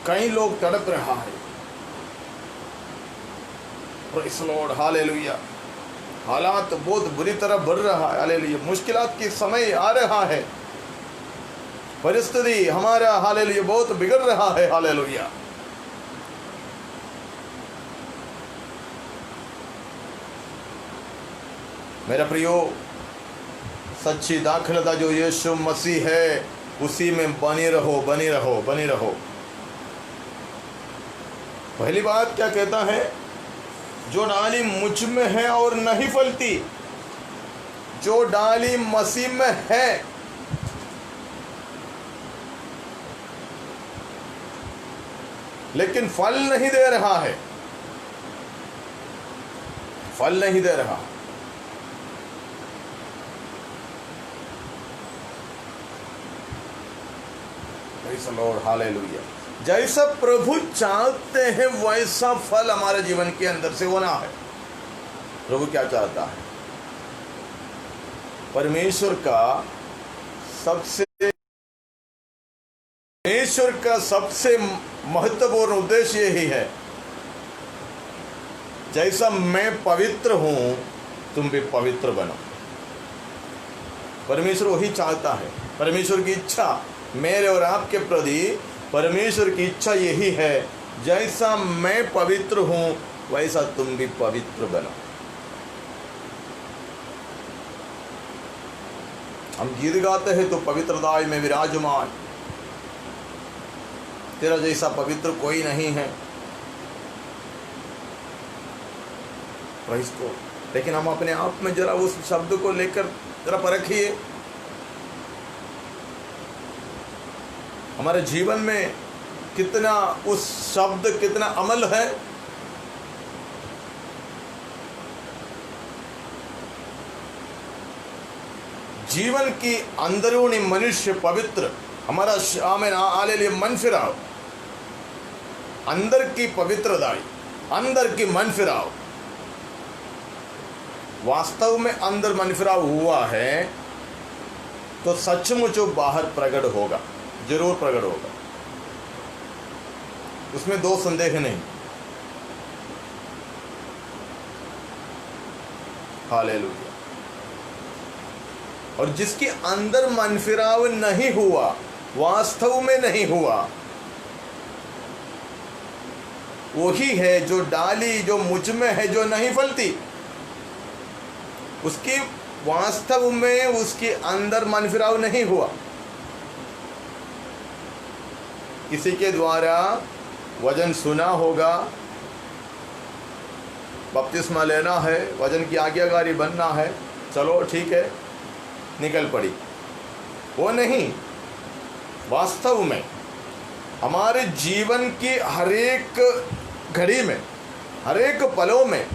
A: कई लोग तड़प रहा है। Praise the lord, hallelujah. हालात बहुत बुरी तरह बढ़ रहा है, हालेलुया। मुश्किलात के समय आ रहा है, परिस्थिति हमारा हालेलुया बहुत बिगड़ रहा है, हालेलुया। मेरा प्रियो, सच्ची दाखलता जो यीशु मसीह है, उसी में बनी रहो, बनी रहो, बनी रहो। पहली बात क्या कहता है? जो डाली मुझ में है और नहीं फलती, जो डाली मसीह में है, लेकिन फल नहीं दे रहा है, फल नहीं दे रहा। Praise the lord, hallelujah. जैसा प्रभु चाहते हैं वैसा फल हमारे जीवन के अंदर से होना है। प्रभु क्या चाहता है? परमेश्वर का सबसे महत्वपूर्ण उद्देश्य यही है, जैसा मैं पवित्र हूं तुम भी पवित्र बनो। परमेश्वर वही चाहता है। परमेश्वर की इच्छा मेरे और आपके प्रति, परमेश्वर की इच्छा यही है, जैसा मैं पवित्र हूं वैसा तुम भी पवित्र बनो। हम गीत गाते हैं तो पवित्रताई में विराजमान, तेरा जैसा पवित्र कोई नहीं है। प्रेज़ को, लेकिन हम अपने आप में जरा उस शब्द को लेकर जरा परखिए। हमारे जीवन में कितना उस शब्द, कितना अमल है। जीवन की अंदरूनी मनुष्य पवित्र, हमारा आमीन हालेलुया मन फिराव, अंदर की पवित्रता, अंदर की मन फिराव। वास्तव में अंदर मन फिराव हुआ है तो सचमुच वो बाहर प्रकट होगा, जरूर प्रकट होगा, उसमें दो संदेह नहीं। हालेलुया। और जिसके अंदर मन फिराव नहीं हुआ, वास्तव में नहीं हुआ, वही है जो डाली जो मुझ में है जो नहीं फलती। उसकी वास्तव में उसके अंदर मन फिराव नहीं हुआ। किसी के द्वारा वचन सुना होगा, बपतिस्मा लेना है, वचन की आज्ञाकारी बनना है, चलो ठीक है, निकल पड़ी। वो नहीं, वास्तव में हमारे जीवन की हर एक घड़ी में, हर एक पलों में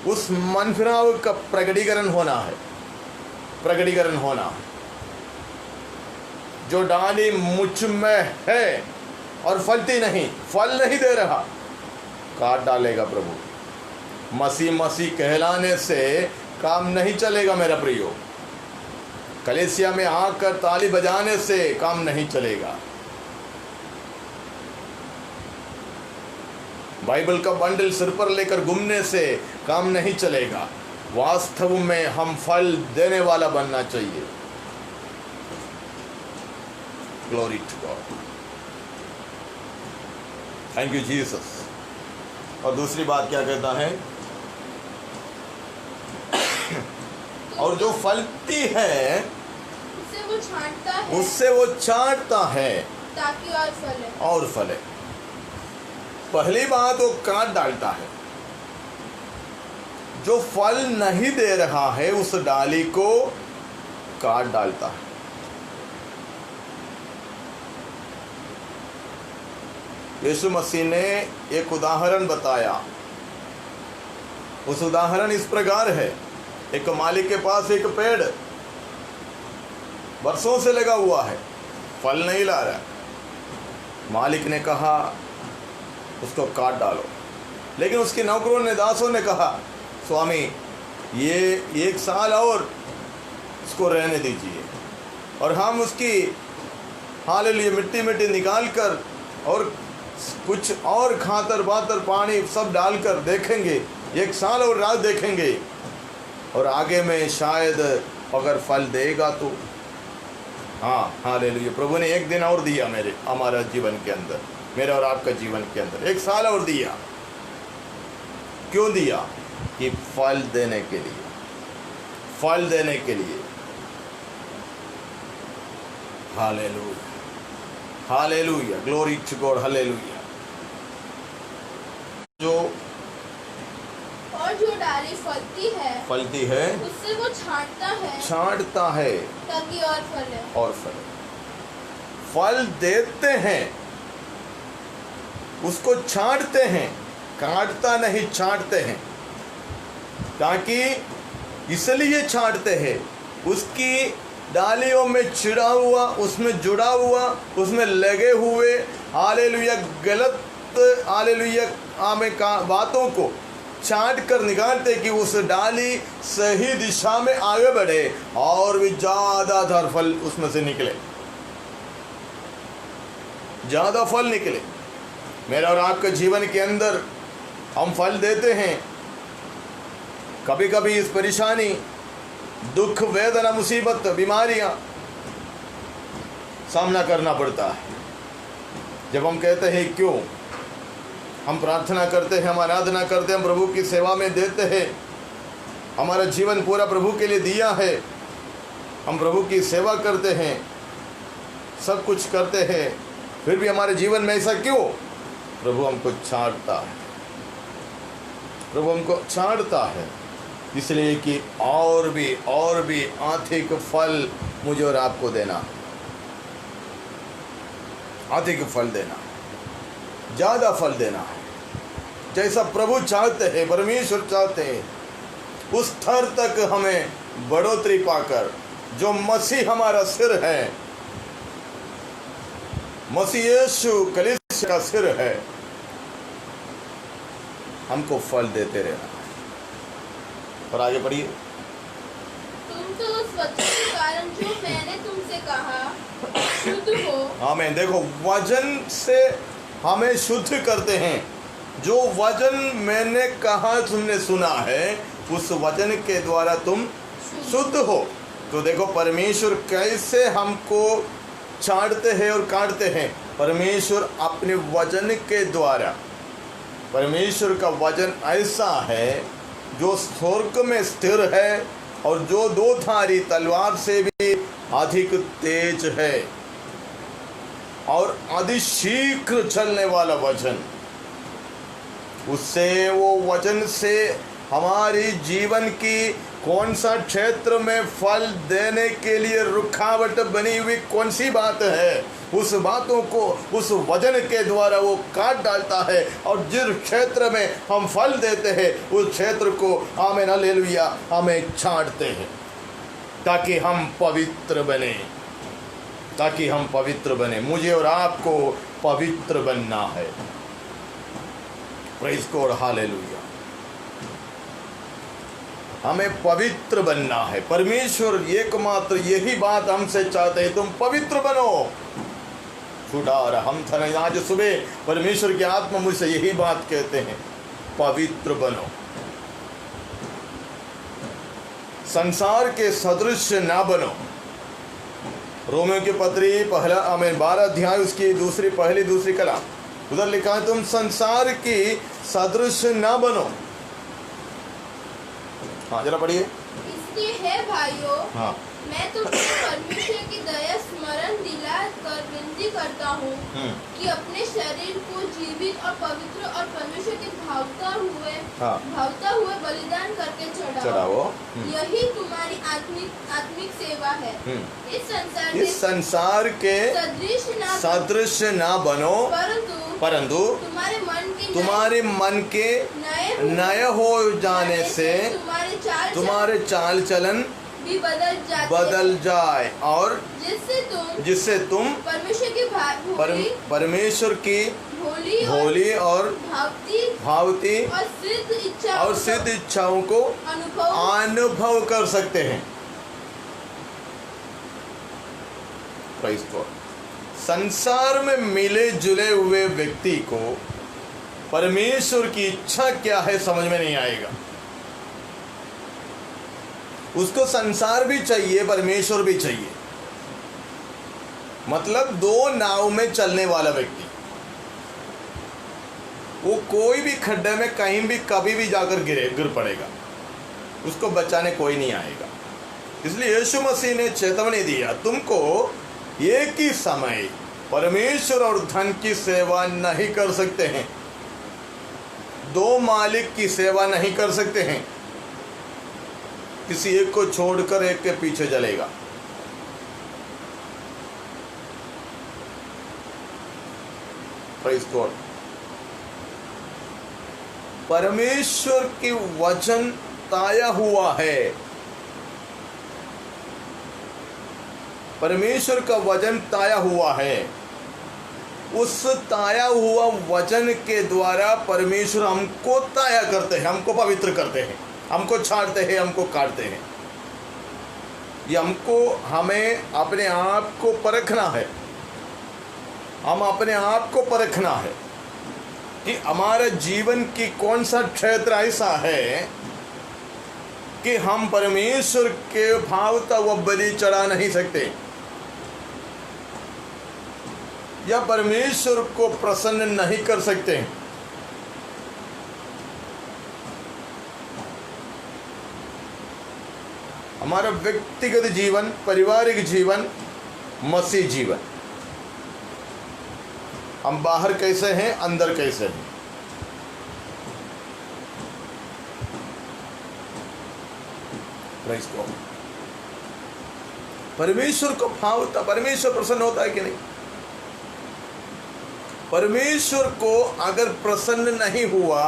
A: उस मन फिराव का प्रकटीकरण होना है, प्रकटीकरण होना है। जो डाली मुझ में है और फलती नहीं, फल नहीं दे रहा, काट डालेगा प्रभु। मसीह मसीह कहलाने से काम नहीं चलेगा मेरा प्रियो। कलीसिया में आकर ताली बजाने से काम नहीं चलेगा। बाइबल का बंडल सिर पर लेकर घूमने से काम नहीं चलेगा। वास्तव में हम फल देने वाला बनना चाहिए। Glory to God, thank you Jesus. और दूसरी बात क्या कहता है, और जो फलती है
B: उससे वो छांटता है,
A: उससे वो छांटता है
B: ताकि और फले।
A: और फले। पहली बात वो काट डालता है, जो फल नहीं दे रहा है उस डाली को काट डालता है। यीशु मसीह ने एक उदाहरण बताया, उस उदाहरण इस प्रकार है, एक मालिक के पास एक पेड़ बरसों से लगा हुआ है, फल नहीं ला रहा है। मालिक ने कहा उसको काट डालो, लेकिन उसके नौकरों ने, दासों ने कहा स्वामी ये 1 साल और इसको रहने दीजिए, और हम उसकी हालेलुया मिट्टी मिट्टी निकाल कर और कुछ और खातर बातर पानी सब डालकर देखेंगे, 1 साल और रात देखेंगे, और आगे में शायद अगर फल देगा तो। हाँ हालेलुया, प्रभु ने 1 दिन और दिया हमारा जीवन के अंदर, मेरे और आपका जीवन के अंदर 1 साल और दिया। क्यों दिया? कि फल देने के लिए, फल देने के लिए। Hallelujah, hallelujah, glory to God, hallelujah.
B: जो फलती है उससे वो
A: छांटता है
B: ताकि और फले।
A: और फले। फल देते हैं, उसको छांटते हैं, काटता नहीं, छांटते हैं। ताकि इसलिए छांटते हैं, उसकी डालियों में छिड़ा हुआ, उसमें जुड़ा हुआ, उसमें लगे हुए हालेलुया गलत हालेलुया आमें का बातों को छांट कर निकालते कि उस डाली सही दिशा में आगे बढ़े और भी ज़्यादा फल उसमें से निकले, ज़्यादा फल निकले। मेरा और आपके जीवन के अंदर हम फल देते हैं, कभी कभी इस परेशानी, दुख, वेदना, मुसीबत, बीमारियां सामना करना पड़ता है। जब हम कहते हैं क्यों, हम प्रार्थना करते हैं, हम आराधना करते हैं, हम प्रभु की सेवा में देते हैं, हमारा जीवन पूरा प्रभु के लिए दिया है, हम प्रभु की सेवा करते हैं, सब कुछ करते हैं, फिर भी हमारे जीवन में ऐसा क्यों? प्रभु हमको छांटता है, प्रभु हमको छांटता है, इसलिए कि और भी अधिक फल मुझे और आपको देना, अधिक फल देना, ज़्यादा फल देना है। जैसा प्रभु चाहते हैं, परमेश्वर चाहते हैं, उस स्तर तक हमें बढ़ोतरी पाकर, जो मसीह हमारा सिर है, मसीह यीशु कलीसिया का सिर है, हमको फल देते रहना है। और आगे बढ़िए।
B: तुम तो उस वचन के कारण जो मैंने तुमसे कहा शुद्ध हो।
A: आमीन। देखो, वचन से हमें शुद्ध करते हैं। जो वचन मैंने कहा तुमने सुना है, उस वचन के द्वारा तुम शुद्ध हो। तो देखो परमेश्वर कैसे हमको छांटते हैं और काटते हैं। परमेश्वर अपने वचन के द्वारा, परमेश्वर का वचन ऐसा है जो स्वर्ग में स्थिर है और जो 2 धारी तलवार से भी अधिक तेज है और अधिशीघ्र चलने वाला वचन। उससे, वो वचन से हमारी जीवन की कौन सा क्षेत्र में फल देने के लिए रुकावट बनी हुई कौन सी बात है, उस बातों को उस वचन के द्वारा वो काट डालता है। और जिस क्षेत्र में हम फल देते हैं, उस क्षेत्र को आमीन हालेलुया हमें छांटते हैं, ताकि हम पवित्र बने, ताकि हम पवित्र बने। मुझे और आपको पवित्र बनना है। Praise God, hallelujah. हमें पवित्र बनना है। परमेश्वर एकमात्र यही बात हमसे चाहते हैं, तुम पवित्र बनो। छुड़ा हम था, आज सुबह परमेश्वर की आत्मा मुझसे यही बात कहते हैं, पवित्र बनो, संसार के सदृश ना बनो। रोमियो की पत्री पहला 12 अध्याय उसकी पहली दूसरी कला, उधर लिखा है तुम संसार की सदृश न बनो। हाँ जरा पढ़िए।
B: इसलिए है भाइयों,
A: हाँ
B: मैं तुमसे परमेश्वर की दया स्मरण दिला कर विनती करता हूँ कि अपने शरीर को जीवित और पवित्र और परमेश्वर के भावता हुए बलिदान करके चढ़ाओ। यही तुम्हारी आत्मिक सेवा है। इस संसार के
A: सदृश ना बनो, परंतु तुम्हारे मन के नए हो जाने से तुम्हारे चाल चलन
B: भी
A: बदल जाए और जिससे तुम परमेश्वर की भोली और भावती और सिद्ध इच्छाओं को अनुभव कर सकते हैं। Praise God। संसार में मिले जुले हुए व्यक्ति को परमेश्वर की इच्छा क्या है समझ में नहीं आएगा। उसको संसार भी चाहिए, परमेश्वर भी चाहिए। मतलब दो नाव में चलने वाला व्यक्ति, वो कोई भी खड्डे में कहीं भी कभी भी जाकर गिर पड़ेगा, उसको बचाने कोई नहीं आएगा। इसलिए यीशु मसीह ने चेतावनी दिया, तुमको एक ही समय परमेश्वर और धन की सेवा नहीं कर सकते हैं, दो मालिक की सेवा नहीं कर सकते हैं। किसी एक को छोड़कर एक के पीछे चलेगा। Praise God। परमेश्वर की वचन ताया हुआ है, परमेश्वर का वचन ताया हुआ है। उस ताया हुआ वचन के द्वारा परमेश्वर हमको ताया करते हैं, हमको पवित्र करते हैं, हमको छाड़ते हैं, हमको काटते हैं। ये हमें अपने आप को परखना है, हम अपने आप को परखना है कि हमारे जीवन की कौन सा क्षेत्र ऐसा है कि हम परमेश्वर के भावता व बलि चढ़ा नहीं सकते या परमेश्वर को प्रसन्न नहीं कर सकते। हमारा व्यक्तिगत जीवन, पारिवारिक जीवन, मसीह जीवन, हम बाहर कैसे हैं, अंदर कैसे हैं। Praise God. परमेश्वर को भावता, परमेश्वर प्रसन्न होता है कि नहीं? परमेश्वर को अगर प्रसन्न नहीं हुआ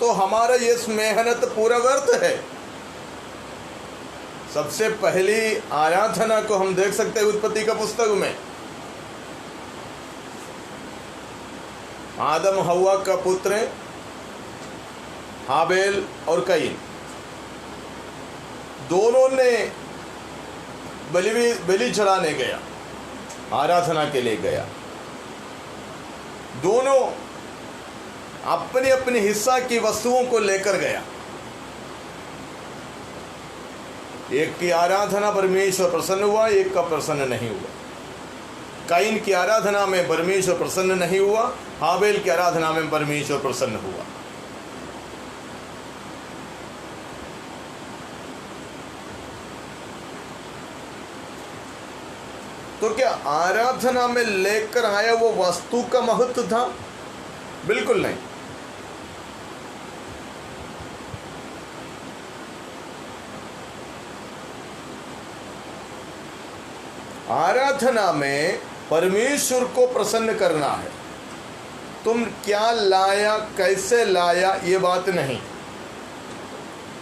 A: तो हमारा ये मेहनत पूरा व्यर्थ है। सबसे पहली आराधना को हम देख सकते हैं उत्पत्ति का पुस्तक में। आदम हव्वा का पुत्र हाबेल और कईन, दोनों ने बलि चढ़ाने गया, आराधना के लिए गया। दोनों अपने अपने हिस्सा की वस्तुओं को लेकर गया। एक की आराधना परमेश्वर प्रसन्न हुआ, एक का प्रसन्न नहीं हुआ। काइन की आराधना में परमेश्वर प्रसन्न नहीं हुआ, हाबेल की आराधना में परमेश्वर प्रसन्न हुआ। तो क्या आराधना में लेकर आया वो वस्तु का महत्व था? बिल्कुल नहीं। आराधना में परमेश्वर को प्रसन्न करना है। तुम क्या लाया, कैसे लाया, ये बात नहीं,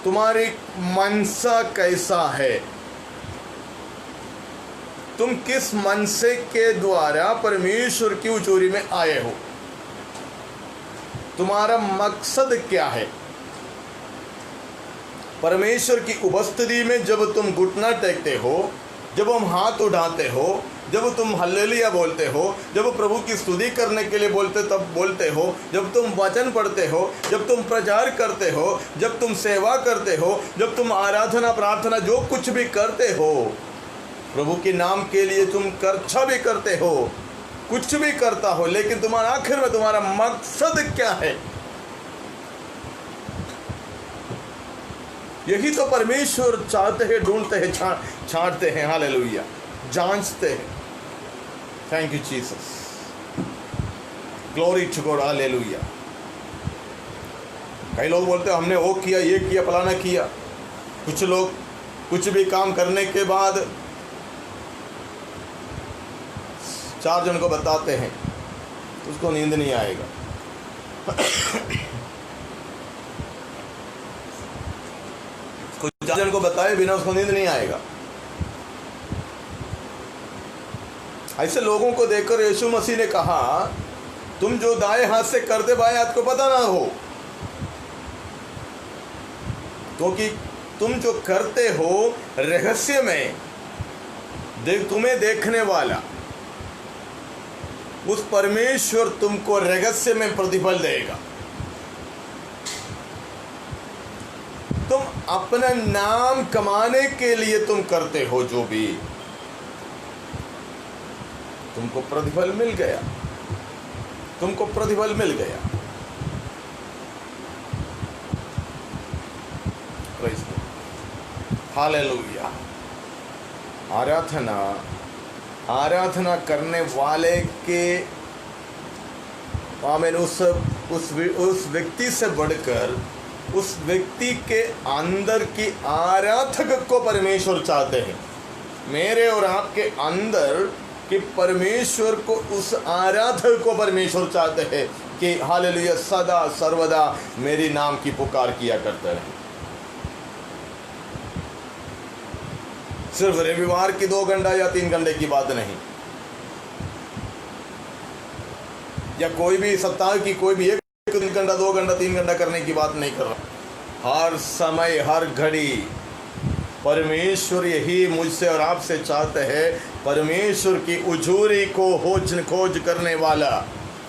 A: तुम्हारी मनसा कैसा है, तुम किस मनसे के द्वारा परमेश्वर की उचूरी में आए हो, तुम्हारा मकसद क्या है। परमेश्वर की उपस्थिति में जब तुम घुटना टेकते हो, जब हम हाथ उठाते हो, जब तुम हल्लेलुया बोलते हो, जब प्रभु की स्तुति करने के लिए तब बोलते हो, जब तुम वचन पढ़ते हो, जब तुम प्रचार करते हो, जब तुम सेवा करते हो, जब तुम आराधना प्रार्थना जो कुछ भी करते हो, प्रभु के नाम के लिए तुम खर्चा भी करते हो, कुछ भी करता हो, लेकिन तुम्हारा आखिर में तुम्हारा मकसद क्या है? यही तो परमेश्वर चाहते हैं, ढूंढते हैं, छांटते हैं। हालेलुया, जांचते हैं। Thank you Jesus, glory to God, hallelujah. कई लोग बोलते हैं हमने वो किया, ये किया, फलाना किया। कुछ लोग कुछ भी काम करने के बाद 4 जन को बताते हैं, उसको नींद नहीं आएगा। कुछ 4 जन को बताए बिना उसको नींद नहीं आएगा। ऐसे लोगों को देखकर यीशु मसीह ने कहा, तुम जो दाएं हाथ से करते बाएं हाथ को पता ना हो, क्योंकि तुम जो करते हो रहस्य में तुम्हें देखने वाला उस परमेश्वर तुमको रहस्य में प्रतिफल देगा। तुम अपना नाम कमाने के लिए तुम करते हो जो भी, तुमको प्रतिफल मिल गया, तुमको प्रतिफल मिल गया। हालेलुया। आराधना करने वाले के आमीन, उस व्यक्ति से बढ़कर उस व्यक्ति के अंदर की आराधक को परमेश्वर चाहते हैं। मेरे और आपके अंदर कि परमेश्वर को, उस आराधक को परमेश्वर चाहते हैं कि हालेलुया सदा सर्वदा मेरी नाम की पुकार किया करते रहे। सिर्फ रविवार की 2 घंटा या 3 घंटे की बात नहीं, या कोई भी सप्ताह की कोई भी 1 घंटा 2 घंटा 3 घंटा करने की बात नहीं कर रहा। हर समय हर घड़ी परमेश्वर यही मुझसे और आपसे चाहते हैं। परमेश्वर की उजूरी को खोज करने वाला,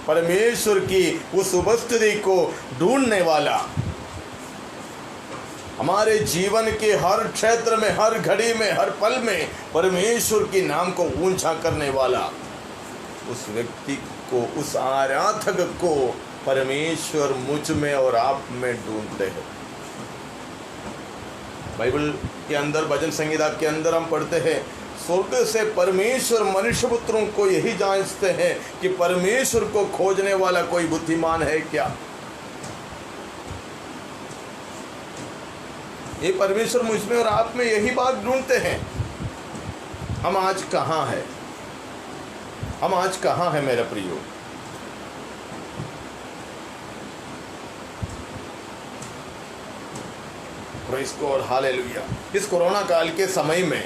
A: परमेश्वर की उस उपस्थिति को ढूंढने वाला, हमारे जीवन के हर क्षेत्र में, हर घड़ी में, हर पल में परमेश्वर के नाम को ऊंचा करने वाला, उस व्यक्ति को, उस आराधक को परमेश्वर मुझ में और आप में ढूंढते हैं। बाइबल के अंदर, भजन संहिता के अंदर हम पढ़ते हैं, स्वर्ग से परमेश्वर मनुष्य पुत्रों को यही जांचते हैं कि परमेश्वर को खोजने वाला कोई बुद्धिमान है क्या। ये परमेश्वर मुझ में और आप में यही बात ढूंढते हैं। हम आज कहाँ हैं? हम आज कहाँ हैं मेरे प्रियो? Praise God, hallelujah. इस कोरोना काल के समय में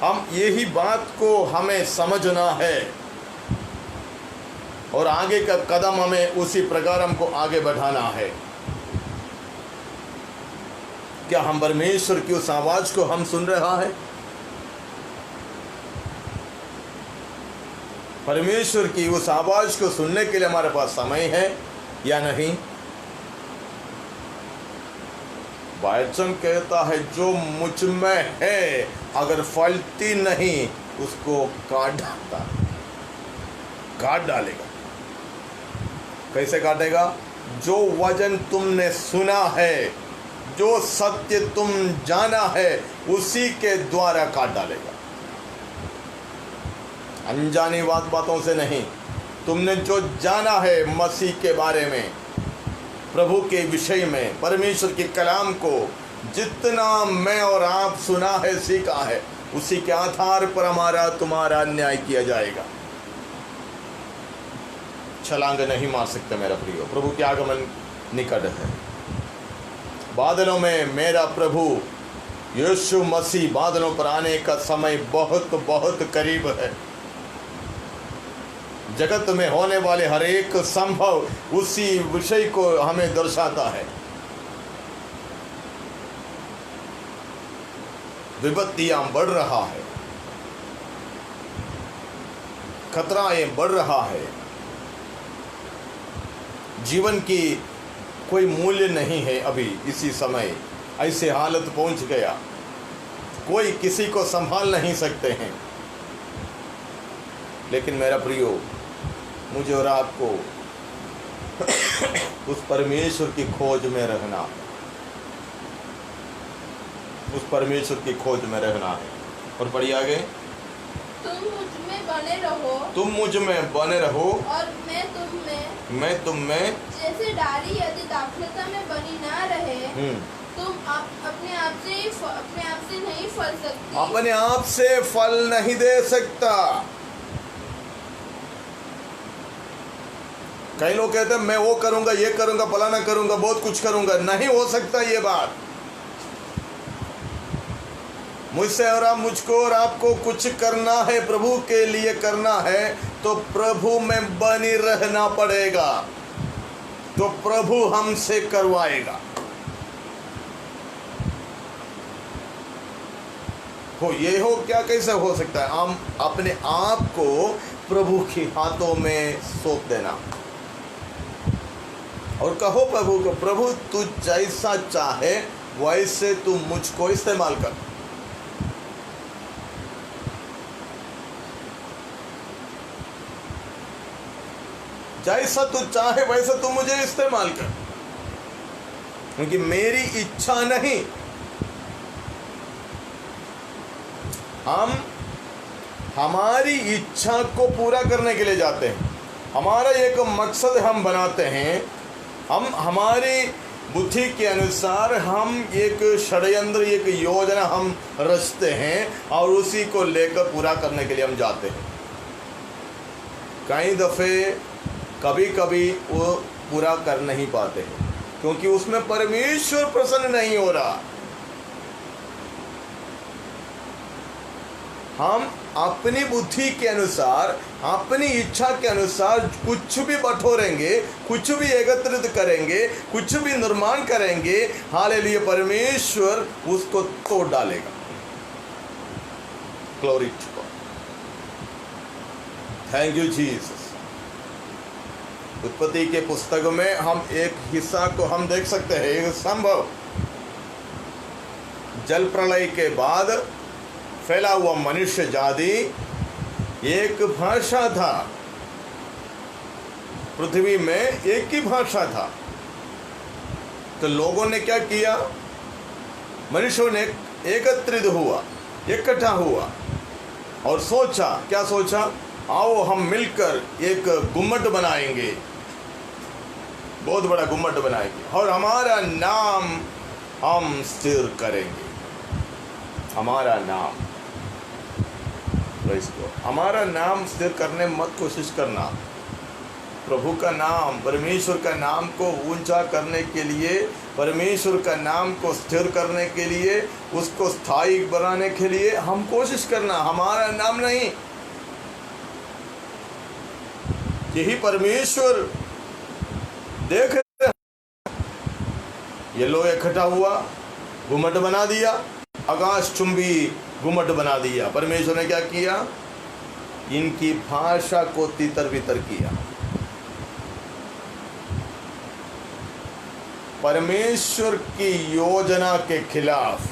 A: हम यही बात को हमें समझना है और आगे का कदम हमें उसी प्रकार हमको आगे बढ़ाना है। क्या हम परमेश्वर की उस आवाज को हम सुन रहा है? परमेश्वर की उस आवाज को सुनने के लिए हमारे पास समय है या नहीं? वचन कहता है जो मुझ में है अगर फलती नहीं उसको काट डालेगा। कैसे काटेगा? जो वचन तुमने सुना है, जो सत्य तुम जाना है, उसी के द्वारा काट डालेगा। अनजानी बातों से नहीं, तुमने जो जाना है मसीह के बारे में, प्रभु के विषय में, परमेश्वर के कलाम को जितना मैं और आप सुना है, सीखा है, उसी के आधार पर हमारा तुम्हारा न्याय किया जाएगा। छलांग नहीं मार सकते मेरा प्रियो। प्रभु के आगमन निकट है। बादलों में मेरा प्रभु यीशु मसीह बादलों पर आने का समय बहुत बहुत करीब है। जगत में होने वाले हर एक संभव उसी विषय को हमें दर्शाता है। विपत्तियां बढ़ रहा है, खतराएं बढ़ रहा है, जीवन की कोई मूल्य नहीं है। अभी इसी समय ऐसे हालत पहुंच गया। कोई किसी को संभाल नहीं सकते हैं। लेकिन मेरा प्रियो, मुझे और आपको उस परमेश्वर की खोज में रहना, उस परमेश्वर की खोज में रहना है। और पढ़िए आगे,
B: तुम मुझ में बने रहो,
A: तुम मुझ में बने रहो
B: और मैं तुम में
A: जैसे
B: डाली यदि दाखलता में बनी ना रहे, तुम अपने आप से नहीं फल सकती।
A: अपने आप से फल नहीं दे सकता। कई लोग कहते हैं मैं वो करूंगा, ये करूंगा, फलाना करूंगा, बहुत कुछ करूंगा। नहीं हो सकता ये बात। मुझसे और आप, मुझको और आपको कुछ करना है, प्रभु के लिए करना है, तो प्रभु में बनी रहना पड़ेगा, तो प्रभु हमसे करवाएगा। ये हो क्या, कैसे हो सकता है? हम अपने आप को प्रभु के हाथों में सौंप देना और कहो प्रभु को, प्रभु तू जैसा चाहे वैसे तू मुझको इस्तेमाल कर। जैसा तू चाहे वैसा तू मुझे इस्तेमाल कर, क्योंकि मेरी इच्छा नहीं, हम हमारी इच्छा को पूरा करने के लिए जाते हैं। हमारा एक मकसद हम बनाते हैं, हम हमारी बुद्धि के अनुसार हम एक षड्यंत्र, एक योजना हम रचते हैं और उसी को लेकर पूरा करने के लिए हम जाते हैं। कई दफ़े कभी कभी वो पूरा कर नहीं पाते हैं, क्योंकि उसमें परमेश्वर प्रसन्न नहीं हो रहा। हम अपनी बुद्धि के अनुसार, अपनी इच्छा के अनुसार कुछ भी बटोरेंगे, कुछ भी एकत्रित करेंगे, कुछ भी निर्माण करेंगे, हालेलुया, परमेश्वर उसको तोड़ डालेगा। Glory to God, thank you Jesus. उत्पत्ति के पुस्तक में हम एक हिस्सा को हम देख सकते हैं। एक संभव जल प्रलय के बाद फैला हुआ मनुष्य जाति, एक भाषा था, पृथ्वी में एक ही भाषा था। तो लोगों ने क्या किया? मनुष्यों ने एकत्रित हुआ, इकट्ठा हुआ और सोचा, क्या सोचा? आओ हम मिलकर एक गुम्मट बनाएंगे, बहुत बड़ा गुम्मट बनाएंगे और हमारा नाम हम स्थिर करेंगे। हमारा नाम, हमारा नाम स्थिर करने मत कोशिश करना। प्रभु का नाम, परमेश्वर का नाम को ऊंचा करने के लिए, परमेश्वर का नाम को स्थिर करने के लिए, उसको स्थायी बनाने के लिए हम कोशिश करना, हमारा नाम नहीं। यही परमेश्वर देख रहे हैं। ये लोग इकट्ठा हुआ, गुम्मट बना दिया, आकाश चुंबी गुम्मट बना दिया। परमेश्वर ने क्या किया? इनकी भाषा को तितर बितर किया। परमेश्वर की योजना के खिलाफ,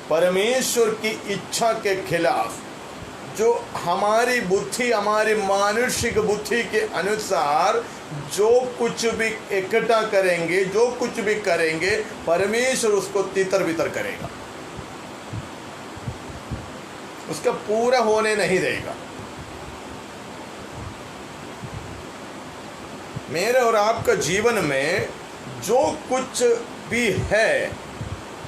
A: परमेश्वर की इच्छा के खिलाफ, जो हमारी बुद्धि, हमारी मानुषिक बुद्धि के अनुसार जो कुछ भी इकट्ठा करेंगे, जो कुछ भी करेंगे, परमेश्वर उसको तितर बितर करेगा, उसका पूरा होने नहीं देगा। मेरे और आपका जीवन में जो कुछ भी है,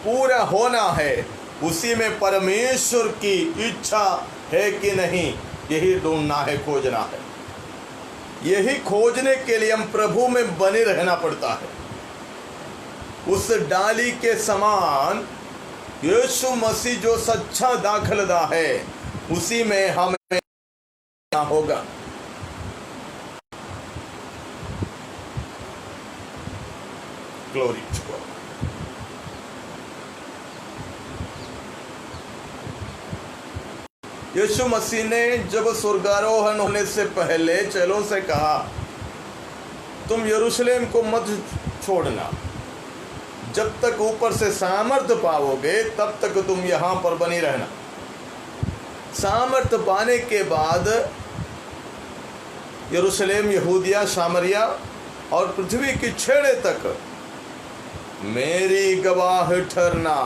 A: पूरा होना है, उसी में परमेश्वर की इच्छा है कि नहीं, यही ढूंढना है, खोजना है। यही खोजने के लिए हम प्रभु में बने रहना पड़ता है। उस डाली के समान यीशु मसीह जो सच्चा दाखलदा है, उसी में हमें होगा। Glory to God. यीशु मसीह ने जब स्वर्गारोहण होने से पहले चेलों से कहा, तुम यरूशलेम को मत छोड़ना, जब तक ऊपर से सामर्थ्य पाओगे तब तक तुम यहाँ पर बनी रहना। सामर्थ्य पाने के बाद यरूशलेम, यहूदिया, सामरिया और पृथ्वी की छेड़े तक मेरी गवाह ठहरना,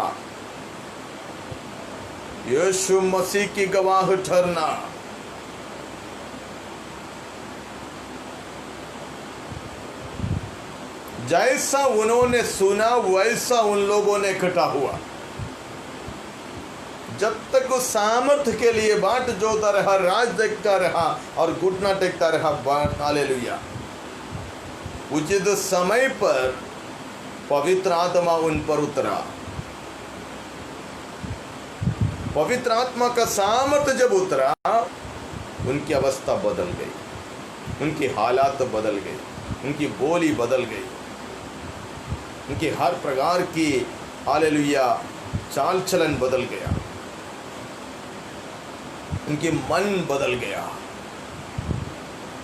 A: यीशु मसीह की गवाह ठहरना। जैसा उन्होंने सुना वैसा उन लोगों ने इकट्ठा हुआ। जब तक उस सामर्थ्य के लिए बाट जोता रहा, राज देखता रहा और घुटना टेकता रहा। हालेलुया। उचित समय पर पवित्र आत्मा उन पर उतरा। पवित्र आत्मा का सामर्थ्य जब उतरा, उनकी अवस्था बदल गई, उनकी हालात बदल गई, उनकी बोली बदल गई, उनकी हर प्रकार की हालेलुया चाल चलन बदल गया, उनके मन बदल गया।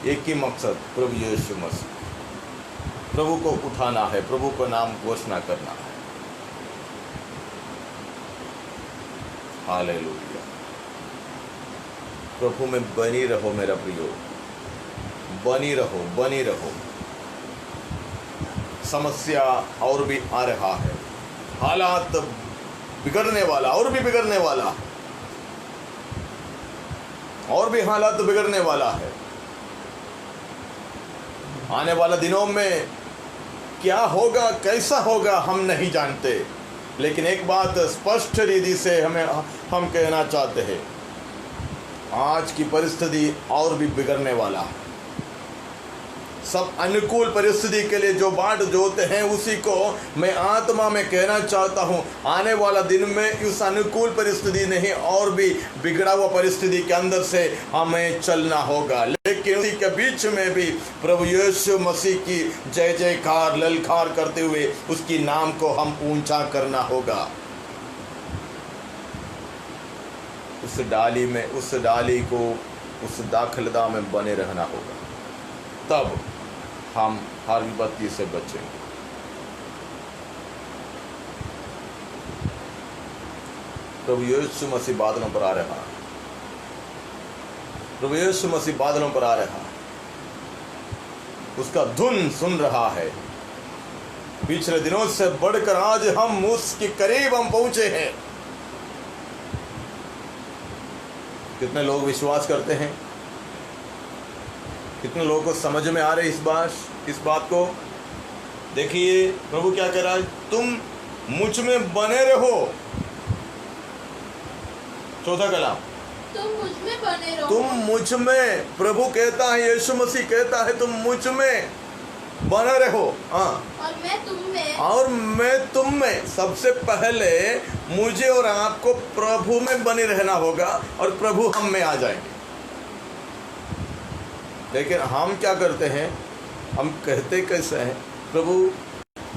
A: एक ही मकसद, प्रभु यीशु मसीह, प्रभु को उठाना है, प्रभु को नाम घोषणा करना है। हालेलुया। प्रभु में बनी रहो मेरा प्रियो, बनी रहो, बनी रहो। समस्या और भी आ रहा है, हालात बिगड़ने वाला, और भी बिगड़ने वाला, और भी हालात बिगड़ने वाला है। आने वाला दिनों में क्या होगा, कैसा होगा, हम नहीं जानते, लेकिन एक बात स्पष्ट रीति से हम कहना चाहते हैं, आज की परिस्थिति और भी बिगड़ने वाला है। सब अनुकूल परिस्थिति के लिए जो बाट जोते हैं, उसी को मैं आत्मा में कहना चाहता हूँ, आने वाला दिन में उस अनुकूल परिस्थिति नहीं, और भी बिगड़ा हुआ परिस्थिति के अंदर से हमें चलना होगा। लेकिन उसी के बीच में भी प्रभु यीशु मसीह की जय जयकार ललकार करते हुए उसकी नाम को हम ऊंचा करना होगा। उस डाली में, उस डाली को, उस दाखलता में बने रहना होगा, तब हम हर विपत्ति से बचेंगे। प्रभु यीशु मसीह बादलों पर आ रहा है, प्रभु यीशु मसीह बादलों पर आ रहा है, उसका धुन सुन रहा है। पिछले दिनों से बढ़कर आज हम उसके करीब हम पहुंचे हैं। कितने लोग विश्वास करते हैं, कितने लोगों को समझ में आ रही इस बात को। देखिए प्रभु क्या कह रहा है, तुम मुझ में बने रहो। चौथा कलाम,
B: तुम मुझ में बने रहो।
A: तुम मुझ में, प्रभु कहता है, यीशु मसीह कहता है, तुम मुझ में बने रहो। हाँ,
B: और मैं तुम में,
A: और मैं तुम में। सबसे पहले मुझे और आपको प्रभु में बने रहना होगा, और प्रभु हम में आ जाएंगे। लेकिन हम क्या करते हैं, हम कहते कैसे हैं, प्रभु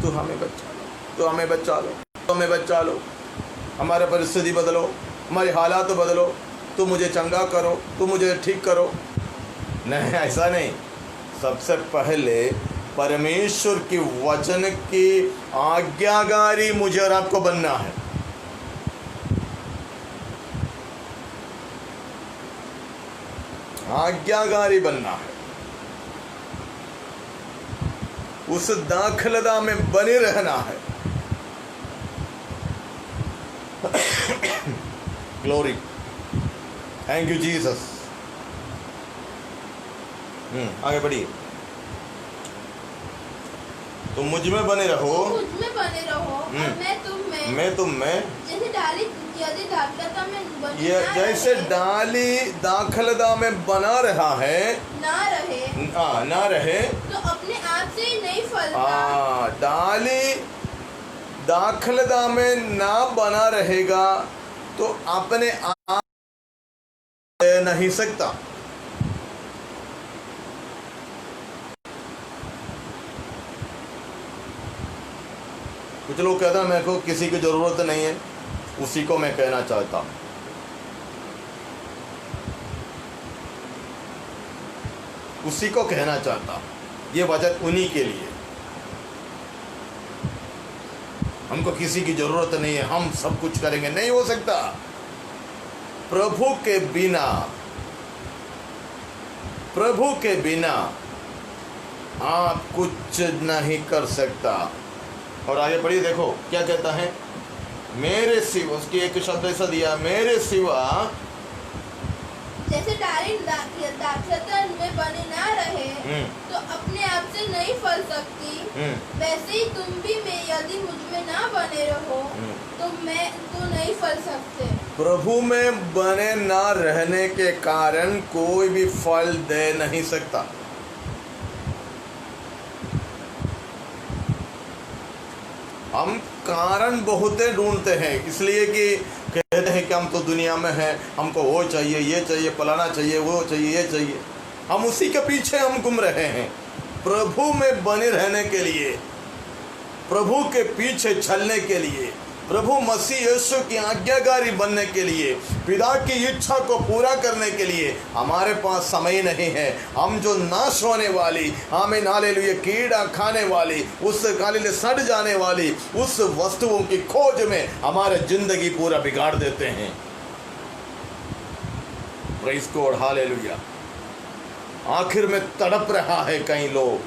A: तू हमें बचा लो, तू हमें बचा लो, तू हमें बचा लो, हमारे परिस्थिति बदलो, हमारे हालात बदलो, तू मुझे चंगा करो, तू मुझे ठीक करो। नहीं, ऐसा नहीं। सबसे पहले परमेश्वर की वचन की आज्ञाकारी मुझे और आपको बनना है। आज्ञाकारी बनना है, उस दाखलता में बने रहना है। Glory, thank you Jesus. आगे बढ़िए। तुम मुझ में बने रहो,
B: मुझ में बने रहो, और मैं तुम में,
A: मैं तुम में।
B: जैसे डाली यदि दाखलता में बनी
A: ये
B: ना
A: जैसे
B: रहे,
A: डाली दाखलता में बना रहा है, ना रहे
B: तो अपने आप से ही नहीं फलता।
A: डाली दाखलता में ना बना रहेगा तो अपने आप नहीं सकता। कुछ लोग कहते हैं मेरे को किसी की जरूरत नहीं है, उसी को मैं कहना चाहता हूं, उसी को कहना चाहता हूं। ये वचन उन्हीं के लिए। हमको किसी की जरूरत नहीं है, हम सब कुछ करेंगे, नहीं हो सकता। प्रभु के बिना आप कुछ नहीं कर सकता। और आगे पढ़िए, देखो क्या कहता है, मेरे सिवा, उसकी एक शब्द ऐसा दिया, मेरे सिवा
B: जैसे डाली दाखलता में बने ना रहे तो अपने आप से नहीं फल सकती, वैसे ही तुम भी यदि मुझ में ना बने रहो तो नहीं फल सकते।
A: प्रभु में बने ना रहने के कारण कोई भी फल दे नहीं सकता। हम कारण बहुते ढूंढते हैं, इसलिए कि कहते हैं कि हम तो दुनिया में हैं, हमको वो चाहिए, ये चाहिए, फलाना चाहिए, वो चाहिए, ये चाहिए। हम उसी के पीछे हम घूम रहे हैं। प्रभु में बने रहने के लिए, प्रभु के पीछे चलने के लिए, प्रभु मसीह यीशु की आज्ञाकारी बनने के लिए, पिता की इच्छा को पूरा करने के लिए हमारे पास समय नहीं है। हम जो नाश होने वाली, आमीन हालेलुया, कीड़ा खाने वाली, उस हालेलुया सड़ जाने वाली उस वस्तुओं की खोज में हमारे जिंदगी पूरा बिगाड़ देते हैं। Praise God, hallelujah. आखिर में तड़प रहा है कई लोग।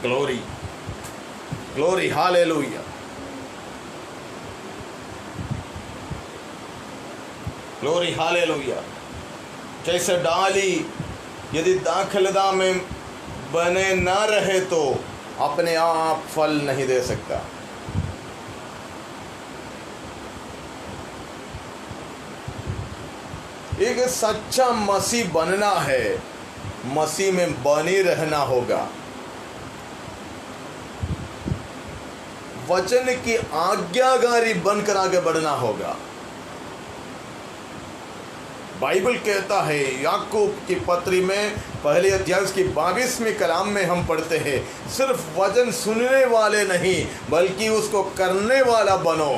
A: Glory glory, hallelujah. Glory, hallelujah. जैसे डाली यदि दाखलता में बने ना रहे तो अपने आप फल नहीं दे सकता। एक सच्चा मसीह बनना है, मसीह में बनी रहना होगा, वचन की आज्ञाकारी बनकर आगे बढ़ना होगा। बाइबल कहता है, याकूब की पत्री में पहले अध्याय की 22वीं कलाम में हम पढ़ते हैं, सिर्फ वचन सुनने वाले नहीं बल्कि उसको करने वाला बनो।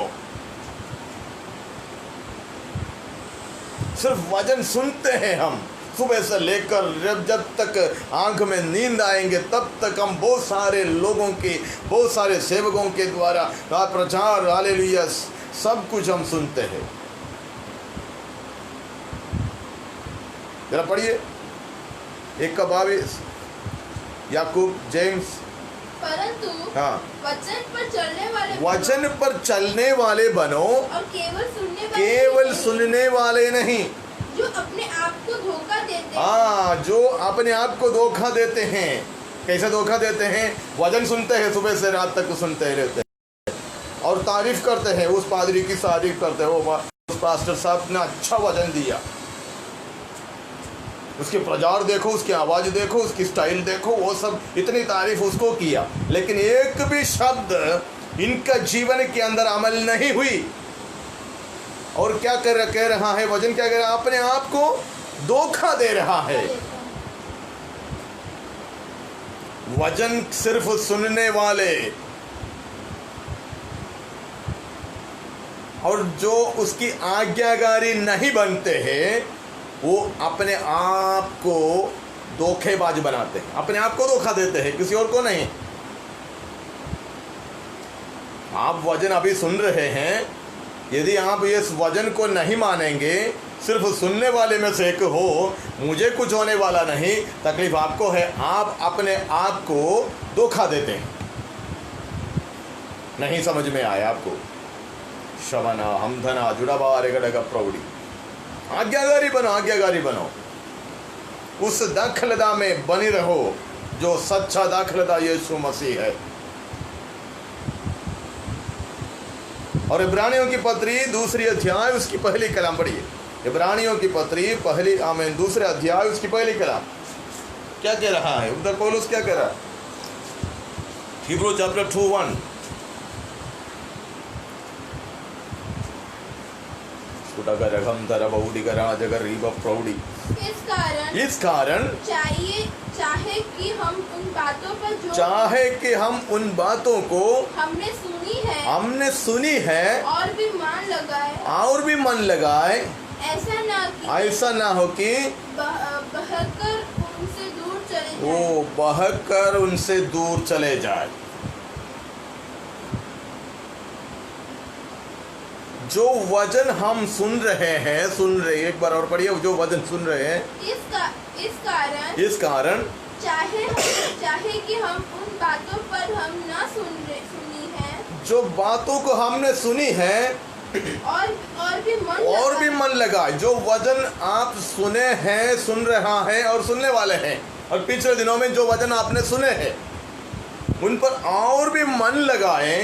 A: सिर्फ वचन सुनते हैं हम, सुबह से लेकर जब तक आंख में नींद आएंगे तब तक हम बहुत सारे लोगों के, बहुत सारे सेवकों के द्वारा प्रचार, हालेलुया, सब कुछ हम सुनते हैं। जरा पढ़िए 1:22, याकूब, जेम्स।
B: परंतु
A: हाँ,
B: वचन पर चलने वाले
A: बनो
B: और
A: केवल सुनने वाले नहीं,
B: जो अपने आप को धोखा देते हैं।
A: हाँ, जो अपने आप को धोखा देते हैं। कैसे धोखा देते हैं? वचन सुनते हैं, सुबह से रात तक सुनते रहते हैं और तारीफ करते हैं, उस पादरी की तारीफ करते हैं, वो उस पास्टर साहब ने अच्छा वचन दिया, उसके प्रचार देखो, उसकी आवाज़ देखो, उसकी स्टाइल देखो, वो सब इतनी तारीफ उसको किया, लेकिन एक भी शब्द इनका जीवन के अंदर अमल नहीं हुई। और क्या कह रहा है वचन? क्या कह रहा है? अपने आप को धोखा दे रहा है। वचन सिर्फ सुनने वाले और जो उसकी आज्ञाकारी नहीं बनते हैं वो अपने आप को धोखेबाज बनाते हैं, अपने आप को धोखा देते हैं, किसी और को नहीं। आप वचन अभी सुन रहे हैं, यदि आप इस वचन को नहीं मानेंगे, सिर्फ सुनने वाले में से एक हो, मुझे कुछ होने वाला नहीं, तकलीफ आपको है, आप अपने आप को धोखा देते हैं। नहीं समझ में आया आपको? शवना हमधना जुड़ाबा रेगड़गा प्रौढ़ी, आज्ञाकारी बनो, आज्ञाकारी बनो, उस दाखलता में बनी रहो जो सच्चा दाखलता यीशु मसीह है। और इब्रानियों की पत्री 2 अध्याय उसकी पहली कलाम पढ़िए। इब्रानियों की पत्री पहली आमीन 2 अध्याय उसकी पहली कलाम क्या कह रहा है? उधर पौलुस क्या कह रहा है? हिब्रू चैप्टर 2:1, इस कारण
B: चाहे कि हम उन बातों को
A: हमने सुनी है
B: और भी मन लगाए, ऐसा ना हो कि बहकर उनसे दूर चले
A: वो बहकर उनसे दूर चले जाए। जो वचन हम सुन रहे हैं, एक बार और पढ़िए, जो वचन सुन रहे हैं, इस कारण
B: चाहे कि हम उन बातों पर हम ना सुनी है,
A: जो बातों को हमने सुनी है और भी मन लगाए। जो वचन आप सुने हैं, सुन रहा है और सुनने वाले हैं, और पिछले दिनों में जो वचन आपने सुने हैं उन पर और भी मन लगाए।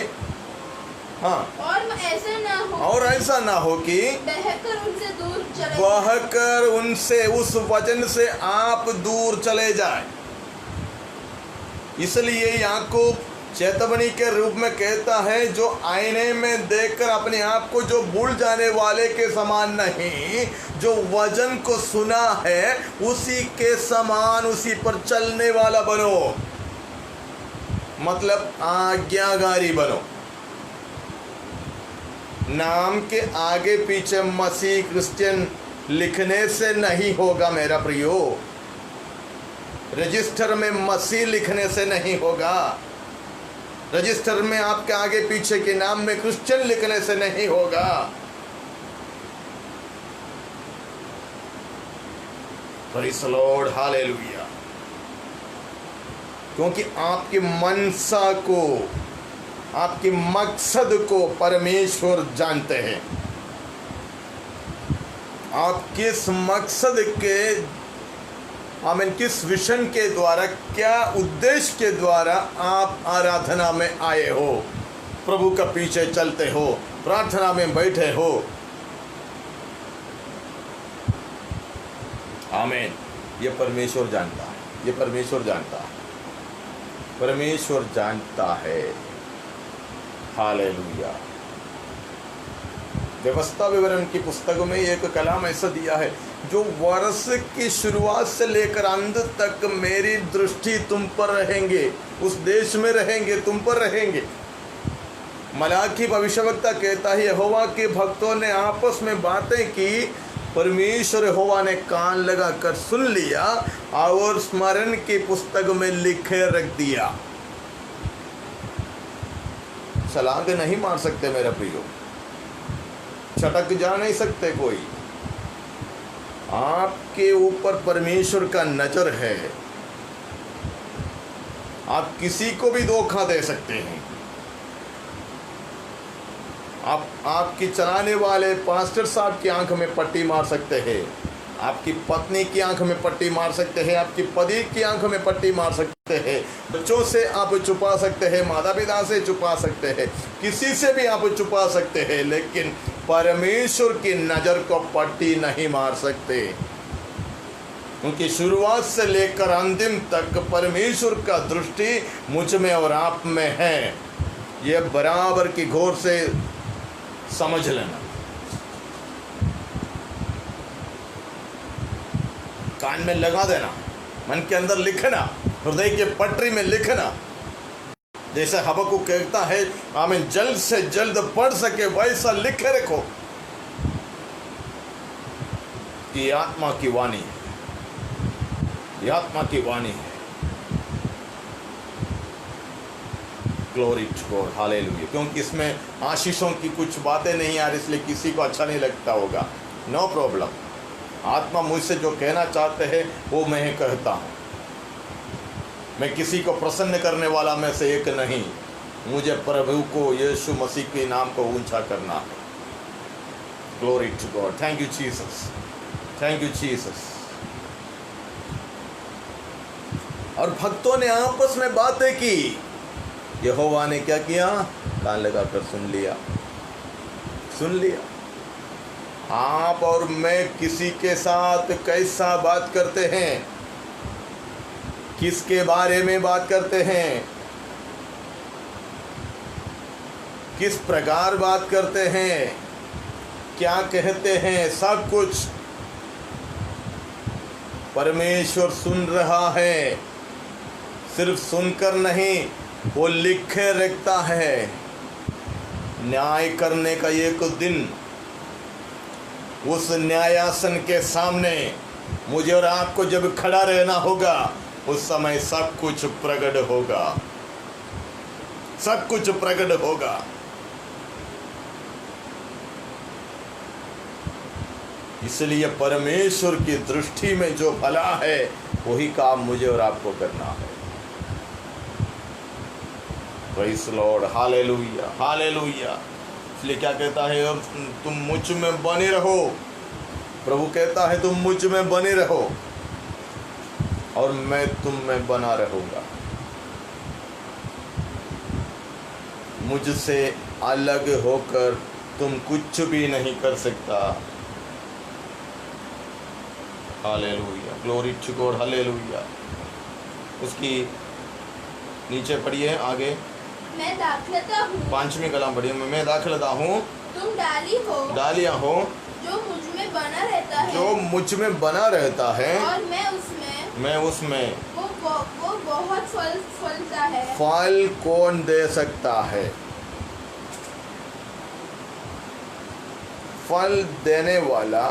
A: हाँ, और ऐसा ना हो कि बहकर उनसे उस वचन से आप दूर चले जाए। इसलिए याकूब चेतावनी के रूप में कहता है, जो आईने में देखकर अपने आप को जो भूल जाने वाले के समान नहीं, जो वचन को सुना है उसी के समान, उसी पर चलने वाला बनो, मतलब आज्ञाकारी बनो। नाम के आगे पीछे मसीह क्रिश्चियन लिखने से नहीं होगा मेरा प्रियो, रजिस्टर में मसीह लिखने से नहीं होगा, रजिस्टर में आपके आगे पीछे के नाम में क्रिश्चियन लिखने से नहीं होगा। Praise the lord, hallelujah. क्योंकि आपकी मनसा को, आपकी मकसद को परमेश्वर जानते हैं। आप किस मकसद के, किस विजन के द्वारा, क्या उद्देश्य के द्वारा आप आराधना में आए हो, प्रभु का पीछे चलते हो, प्रार्थना में बैठे हो। आमीन। ये परमेश्वर जानता है, ये परमेश्वर जानता है, परमेश्वर जानता है। हालेलुया। व्यवस्था विवरण की पुस्तक में एक कलाम ऐसा दिया है, जो वर्ष की शुरुआत से लेकर अंत तक मेरी दृष्टि तुम पर रहेंगे, उस देश में रहेंगे, तुम पर रहेंगे। मलाकी भविष्यवक्ता कहता है, यहोवा के भक्तों ने आपस में बातें की, परमेश्वर यहोवा ने कान लगा कर सुन लिया और स्मरण की पुस्तक में लिखे रख दिया। छलांग नहीं मार सकते मेरा प्रियो, छटक जा नहीं सकते कोई। आपके ऊपर परमेश्वर का नजर है। आप किसी को भी धोखा दे सकते हैं। आपकी चलाने वाले पास्टर साहब की आंख में पट्टी मार सकते हैं, आपकी पत्नी की आंख में पट्टी मार सकते हैं, आपकी पति की आंख में पट्टी मार सकते हैं, बच्चों से आप छुपा सकते हैं, माता पिता से छुपा सकते हैं, किसी से भी आप छुपा सकते हैं, लेकिन परमेश्वर की नज़र को पट्टी नहीं मार सकते। क्योंकि शुरुआत से लेकर अंतिम तक परमेश्वर का दृष्टि मुझ में और आप में है। ये बराबर की गौर से समझ लेना, कान में लगा देना, मन के अंदर लिखना, हृदय के पटरी में लिखना। जैसे हबक्कुक कहता है, हमें जल्द से जल्द पढ़ सके वैसा लिखे रखो। ये आत्मा की वाणी है, ये आत्मा की वाणी है। Glory to God, hallelujah. क्योंकि इसमें आशीषों की कुछ बातें नहीं आ रही, इसलिए किसी को अच्छा नहीं लगता होगा। No problem. आत्मा मुझसे जो कहना चाहते हैं वो मैं कहता हूँ। मैं किसी को प्रसन्न करने वाला में से एक नहीं। मुझे प्रभु को, यीशु मसीह के नाम को ऊंचा करना है। Glory to God, thank you Jesus, thank you Jesus. और भक्तों ने आपस में बातें की, यहोवा ने क्या किया? कान लगाकर सुन लिया, सुन लिया। आप और मैं किसी के साथ कैसा बात करते हैं, किसके बारे में बात करते हैं, किस प्रकार बात करते हैं, क्या कहते हैं, सब कुछ परमेश्वर सुन रहा है। सिर्फ सुनकर नहीं, वो लिखे रखता है। न्याय करने का एक दिन उस न्यायासन के सामने मुझे और आपको जब खड़ा रहना होगा, उस समय सब कुछ प्रकट होगा, सब कुछ प्रकट होगा। इसलिए परमेश्वर की दृष्टि में जो भला है वही काम मुझे और आपको करना है। Praise Lord, hallelujah, hallelujah. इसलिए क्या कहता है, अब तुम मुझ में बने रहो। प्रभु कहता है तुम मुझ में बने रहो और मैं तुम में बना रहूंगा। मुझसे अलग होकर तुम कुछ भी नहीं कर सकता। Hallelujah, glory to God, hallelujah. उसकी नीचे पढ़िए आगे,
B: मैं दाखलता हूँ,
A: 5वीं कलाम पढ़िए, मैं दाखलता हूँ,
B: तुम डाली हो,
A: डालियाँ हो,
B: जो मुझ में बना रहता है,
A: जो मुझ में बना रहता है,
B: और मैं उसमें, वो बहुत फल फलता है।
A: फल कौन दे सकता है? फल देने वाला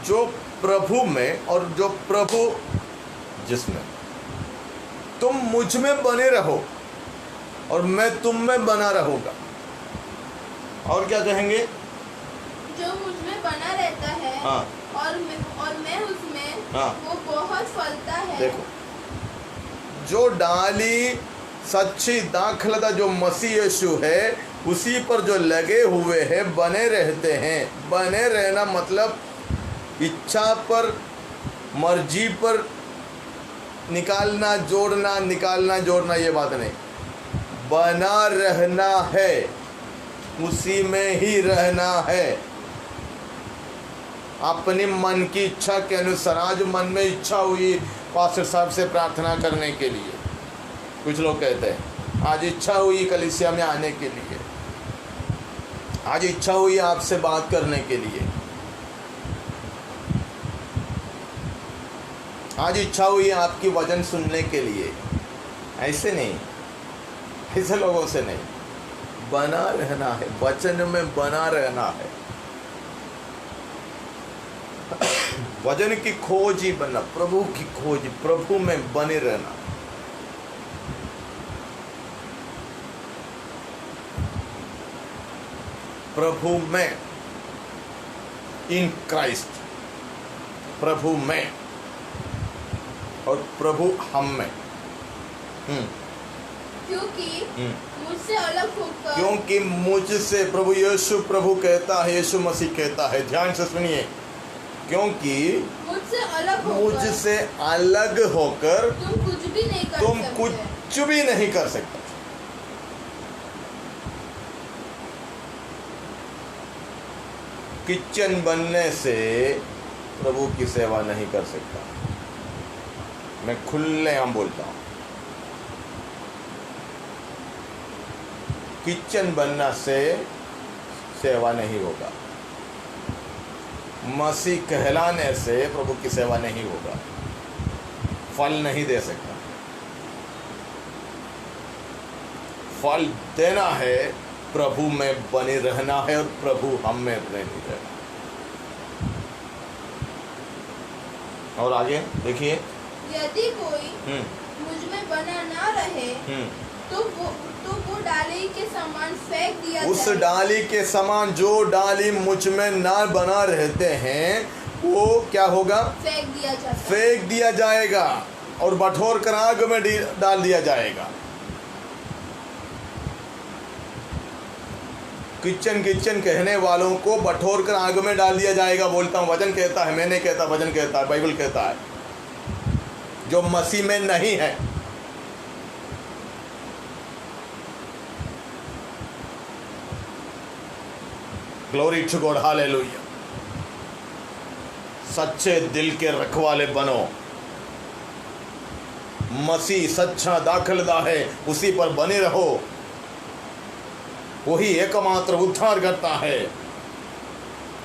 A: जो प्रभु में और जो प्रभु जिसमें। तुम मुझ में बने रहो और मैं तुम में बना रहूंगा। और क्या कहेंगे?
B: जो मुझ में बना रहता है,
A: हाँ,
B: और मैं उसमें,
A: हाँ,
B: वो बहुत फलता है।
A: देखो, जो डाली सच्ची दाखलता जो मसीह यीशु है, उसी पर जो लगे हुए हैं बने रहते हैं। बने रहना मतलब इच्छा पर, मर्जी पर निकालना जोड़ना ये बात नहीं। बना रहना है, उसी में ही रहना है। अपने मन की इच्छा के अनुसार। आज मन में इच्छा हुई पास्टर साहब से प्रार्थना करने के लिए, कुछ लोग कहते हैं आज इच्छा हुई कलीसिया में आने के लिए, आज इच्छा हुई आपसे बात करने के लिए, आज इच्छा हुई आपकी वचन सुनने के लिए। ऐसे नहीं, ऐसे लोगों से नहीं। बना रहना है, वचन में बना रहना है। वचन की खोज ही बनना, प्रभु की खोज, प्रभु में बने रहना। प्रभु में, इन क्राइस्ट, प्रभु में और प्रभु हम में।
B: मुझसे अलग होकर,
A: क्योंकि मुझसे, प्रभु यीशु प्रभु कहता है, यीशु मसीह कहता है, ध्यान से सुनिए, क्योंकि मुझसे अलग होकर
B: तुम कुछ भी नहीं कर
A: तुम
B: सकते।
A: कुछ भी नहीं कर सकते। किचन बनने से प्रभु की सेवा नहीं कर सकता। मैं खुलेआम बोलता हूं, किचन बनना से सेवा नहीं होगा। मसीह कहलाने से प्रभु की सेवा नहीं होगा, फल नहीं दे सकता। फल देना है, प्रभु में बने रहना है और प्रभु हम में नहीं रहना। और आगे देखिए,
B: यदि कोई मुझ में बना ना रहे तो वो डाली के समान फेंक दिया
A: उस
B: जाए।
A: डाली के समान, जो डाली मुझ में ना बना रहते हैं, वो क्या होगा? फेंक दिया जाएगा और बटोर कर आग में डाल दिया जाएगा। किचन किचन कहने वालों को बटोर कर आग में डाल दिया जाएगा। बोलता हूँ, वचन कहता है, मैं नहीं कहता, वचन कहता है, बाइबल कहता है। जो मसीह में नहीं है, ग्लोरी टू गॉड, हालेलुया। सच्चे दिल के रखवाले बनो। मसीह सच्चा दाखलदा है, उसी पर बने रहो। वही एकमात्र उद्धार करता है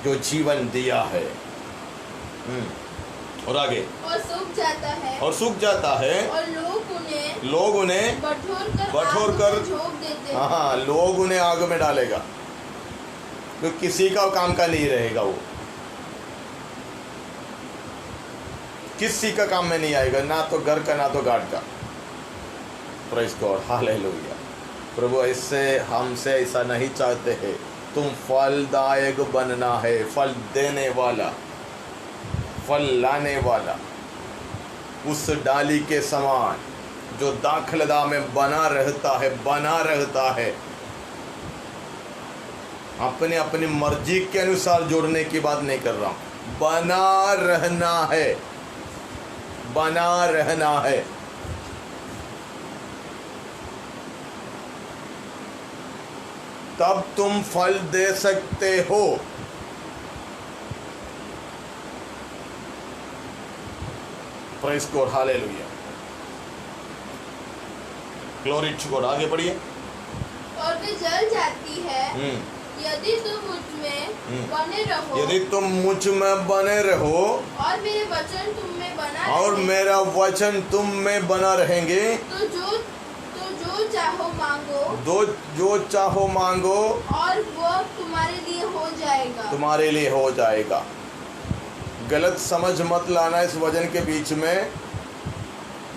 A: जो जीवन दिया है। और आगे,
B: और सूख जाता है,
A: और
B: लोग उन्हें
A: बटोर कर
B: झोंक देते हैं।
A: हाँ, लोग उन्हें आग में डालेगा, तो किसी का काम का नहीं रहेगा वो। किसी का काम में नहीं आएगा, ना तो घर का ना तो घाट का। Praise God, hallelujah. प्रभु ऐसे हमसे ऐसा नहीं चाहते हैं, तुम फलदायक बनना है, फल देने वाला, फल लाने वाला, उस डाली के समान जो दाखलता में बना रहता है। अपने अपनी मर्जी के अनुसार जोड़ने की बात नहीं कर रहा हूं, बना रहना है। तब तुम फल दे सकते हो। Praise God, hallelujah, glory to God. आगे पढ़िए।
B: और वे जल जाती है यदि तुम मुझ में बने रहो,
A: यदि तुम मुझ में बने रहो
B: और मेरे वचन तुम में बना
A: और
B: रहे,
A: मेरा वचन तुम में बना रहेंगे,
B: तो जो चाहो मांगो,
A: जो चाहो मांगो
B: और वो तुम्हारे लिए हो जाएगा।
A: गलत समझ मत लाना इस वचन के बीच में।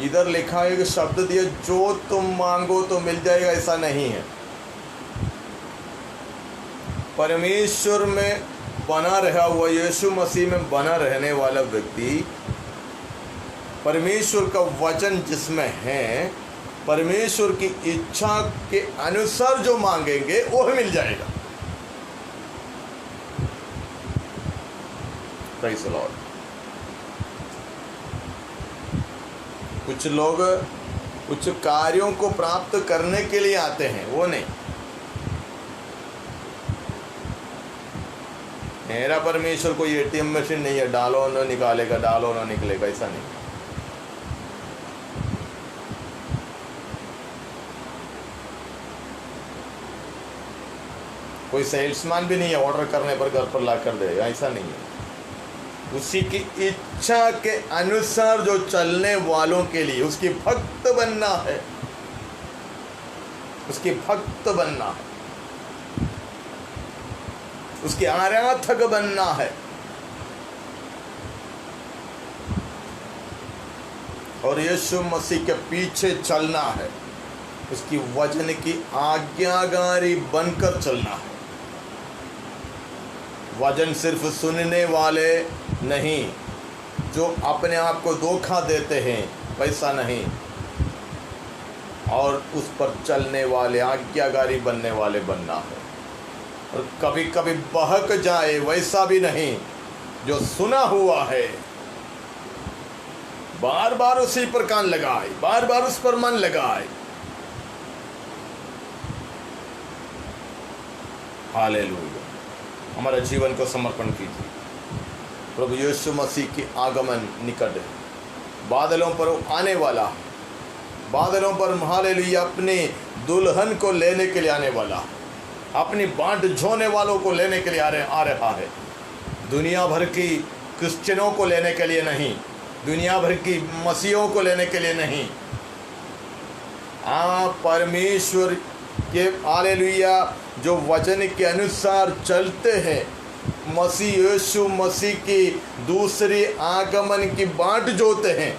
A: इधर लिखा है कि शब्द दिया जो तुम मांगो तो मिल जाएगा, ऐसा नहीं है। परमेश्वर में बना रहा हुआ, यीशु मसीह में बना रहने वाला व्यक्ति, परमेश्वर का वचन जिसमें है, परमेश्वर की इच्छा के अनुसार जो मांगेंगे वो मिल जाएगा। Praise the Lord. कुछ लोग कुछ कार्यों को प्राप्त करने के लिए आते हैं, वो नहीं। मेरा परमेश्वर कोई एटीएम मशीन नहीं है, डालो ना निकालेगा, डालो ना निकलेगा, ऐसा नहीं। कोई सेल्समैन भी नहीं है ऑर्डर करने पर घर पर ला कर देगा, ऐसा नहीं है। उसी की इच्छा के अनुसार जो चलने वालों के लिए उसकी भक्त बनना है, उसकी भक्त बनना है, उसके आराधक बनना है, और यीशु मसीह के पीछे चलना है, उसकी वचन की आज्ञाकारी बनकर चलना है। वचन सिर्फ सुनने वाले नहीं, जो अपने आप को धोखा देते हैं, वैसा नहीं, और उस पर चलने वाले, आज्ञाकारी बनने वाले बनना है। और कभी कभी बहक जाए, वैसा भी नहीं। जो सुना हुआ है बार बार उसी पर कान लगाए, बार बार उस पर मन लगाए। हालेलुया। हमारा जीवन को समर्पण कीजिए। प्रभु यीशु मसीह की आगमन निकट है, बादलों पर वो आने वाला है, बादलों पर हालेलुया अपने दुल्हन को लेने के लिए आने वाला, अपनी बाट झोने वालों को लेने के लिए आ रहा है। दुनिया भर की क्रिश्चियनों को लेने के लिए नहीं, दुनिया भर की मसीहों को लेने के लिए नहीं। परमेश्वर के हालेलुया जो वचन के अनुसार चलते हैं, मसीह यीशु मसीह की दूसरी आगमन की बाट जोते हैं,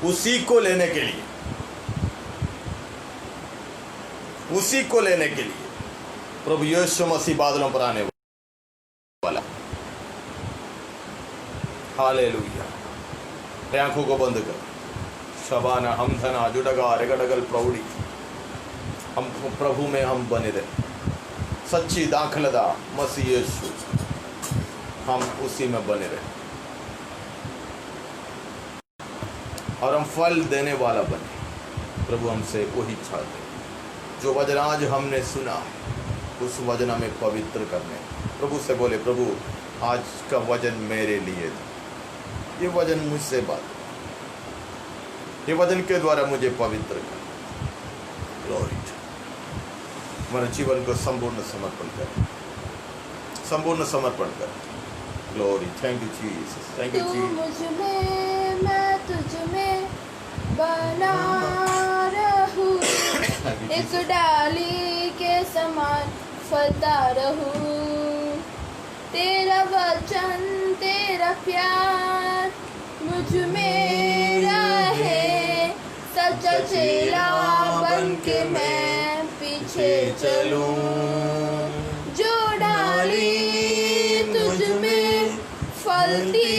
A: उसी को लेने के लिए, उसी को लेने के लिए प्रभु यीशु मसीह बादलों पर आने वाला। हालेलुया। आंखों को बंद कर। शबाना हमधना जुडगा रेगडगल प्रौढ़ी, हम प्रभु में हम बने रहे। सच्ची दाखलदा मसीह यीशु, हम उसी में बने रहे और हम फल देने वाला बने। प्रभु हमसे वही चाहते, जो वचन आज हमने सुना उस वचन में पवित्र करने। प्रभु से बोले, प्रभु आज का वचन मेरे लिए था, ये वचन मुझसे बात, ये वचन के द्वारा मुझे पवित्र कर। ग्लोरी। हमारे जीवन को संपूर्ण समर्पण करें, संपूर्ण समर्पण करें। Glory. Thank you Jesus, thank you
B: तू मुझ में, मैं तुझ में बना रहूं, एक डाली के समान फलता रहूं। तेरा वचन, तेरा प्यार मुझ में रहे, सच्चा चेला बन के मैं पीछे चलूं। जो डाली तुझ में फलती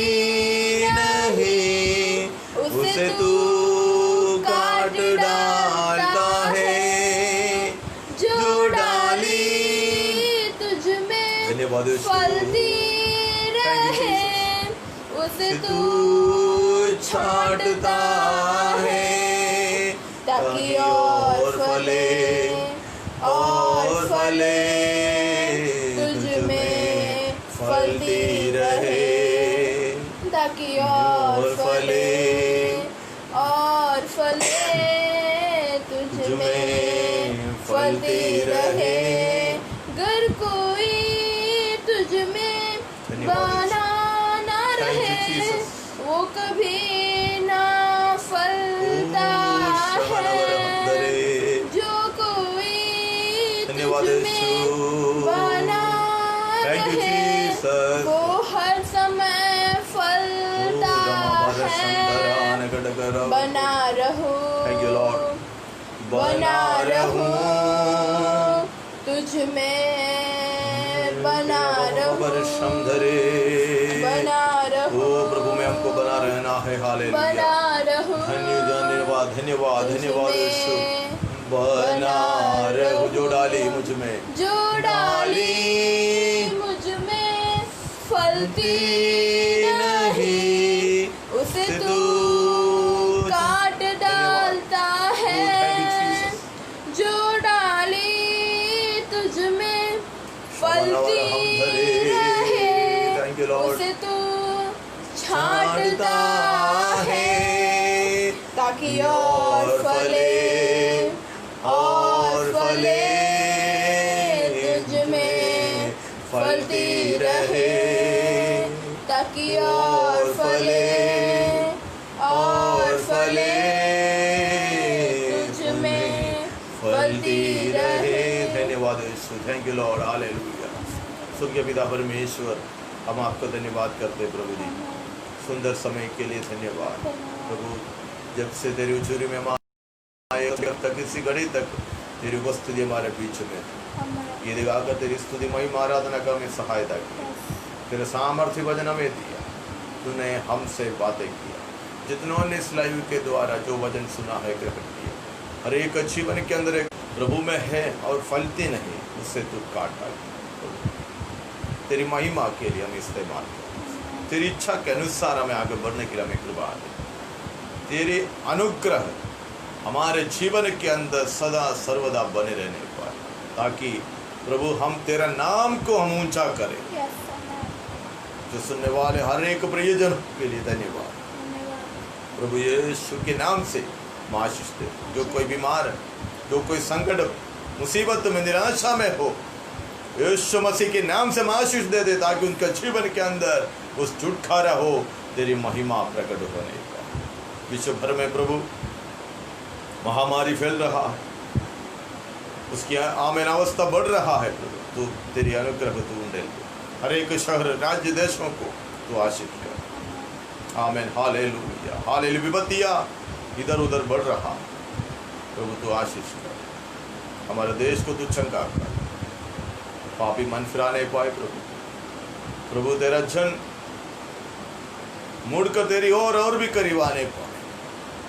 B: नहीं, उसे तू काट डालता है। जो डाली तुझ में फलती रहे, उसे तू छांटता है, ताकि और फले और फले, तुझ में फलती रहे, ताकि और फले और फले, तुझ में फलती रहे। गर कोई तुझ में बना ना रहे, वो कभी ना फलता है। जो कोई तुझ में बना रहे, वो हर समय फलता है। बना रहो, बना रहूं तुझ में, बना रहूं, बना रहूं।
A: ओ प्रभु में हमको बना रहना है। हालेलुया,
B: बना रहूं,
A: धन्यवाद धन्यवाद धन्यवाद यीशु। बना रहूं, जो डाली मुझ में,
B: जो डाली मुझ में फलती नहीं, उसे तू काट डालता है। जो डाली तुझ में फलती रहे, उसे तू छांटता है, ताकि और फले और फले, तुझ में फलती रहे, ताकि और फले और फले, तुझ में फलती रहे।
A: धन्यवाद यीशु, थैंक यू लॉर्ड, हालेलुया। स्वर्गीय पिता परमेश्वर, हम आपको धन्यवाद करते हैं प्रभु जी, सुंदर समय के लिए धन्यवाद प्रभु। जब से तेरी उचूरी में हम आए तक, इसी घड़ी तक तेरी उपस्थिति हमारे बीच में। ये दिखाकर तेरी स्तुति महिमा आराधना का हमें सहायता की, तेरे सामर्थ्य वचन हमें दिया, तूने हमसे बातें किया। जितनों ने इस लाइव के द्वारा जो वचन सुना है प्रकट किया, हर एक जीवन के अंदर एक प्रभु में है और फलती नहीं, उससे तू काट डाल। तेरी महिमा के लिए हम इस्तेमाल करें, तेरी इच्छा के अनुसार हमें आगे बढ़ने के लिए हमें कृपा दे। तेरे अनुग्रह हमारे जीवन के अंदर सदा सर्वदा बने रहने पाए, ताकि प्रभु हम तेरा नाम को हम ऊंचा करें। जो सुनने वाले हर एक प्रियजन के लिए धन्यवाद प्रभु यीशु के नाम से हम आशीष दे। जो कोई बीमार है, जो कोई संकट मुसीबत में निराशा में हो, यीशु मसीह के नाम से हम आशीष दे दे, ताकि उनका जीवन के अंदर उस छुटकारा हो, तेरी महिमा प्रकट होने का। विश्व भर में प्रभु महामारी फैल रहा है, उसकी आमीन अवस्था बढ़ रहा है प्रभु, तो तेरी अनुग्रह तू उंडेल दे। हर एक शहर राज्य देशों को तू आशीष कर। आमीन, हालेलुया हालेलुया। विपत्तियाँ इधर उधर बढ़ रहा प्रभु, तू आशीष कर। हमारे देश को तू चंगा कर, पापी मन फिरा नहीं पाए प्रभु तेरा जन मुड़कर तेरी और भी करीब आने पाए,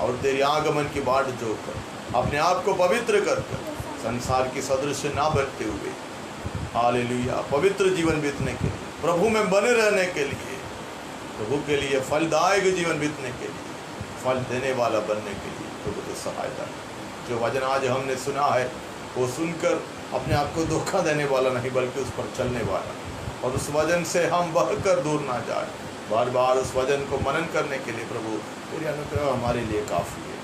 A: और तेरी आगमन की बाट जो कर अपने आप को पवित्र कर संसार की सदृश ना बनते हुए, हालेलुया, पवित्र जीवन बीतने के लिए, प्रभु में बने रहने के लिए, प्रभु के लिए फलदायक जीवन बीतने के लिए, फल देने वाला बनने के लिए प्रभु तो सहायता। जो वचन आज हमने सुना है वो सुनकर अपने आप को धोखा देने वाला नहीं, बल्कि उस पर चलने वाला, और उस वचन से हम बहकर दूर ना जाए। बार बार उस वचन को मनन करने के लिए प्रभु तेरी अनुग्रह हमारे लिए काफ़ी है।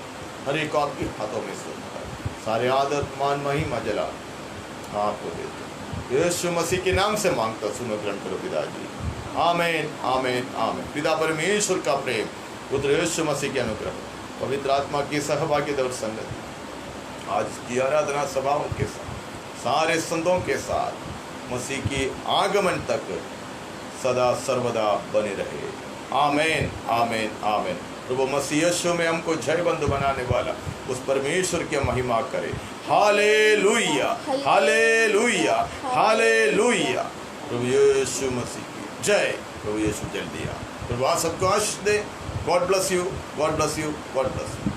A: हर एक आपके हाथों में सुनता है, सारे आदर मान महिमा जला आपको देते। यीशु मसीह के नाम से मांगता सुनो, ग्रहण करो पिताजी। आमीन आमीन आमीन। पिता परमेश्वर का प्रेम, पुत्र यीशु मसीह की अनुग्रह, पवित्र आत्मा की सहभागिता और संगति आज की आराधना सभाओं के साथ, सारे संतों के साथ, मसीह की आगमन तक सदा सर्वदा बने रहे। आमीन आमीन आमीन। प्रभु मसीह यीशु में हमको जय बंधु बनाने वाला उस परमेश्वर की महिमा करे। Hallelujah hallelujah hallelujah. प्रभु यीशु मसीह की जय। प्रभु यीशु जल दिया। प्रभु आप सबको आशीष दे। God bless you, God bless you, God bless you.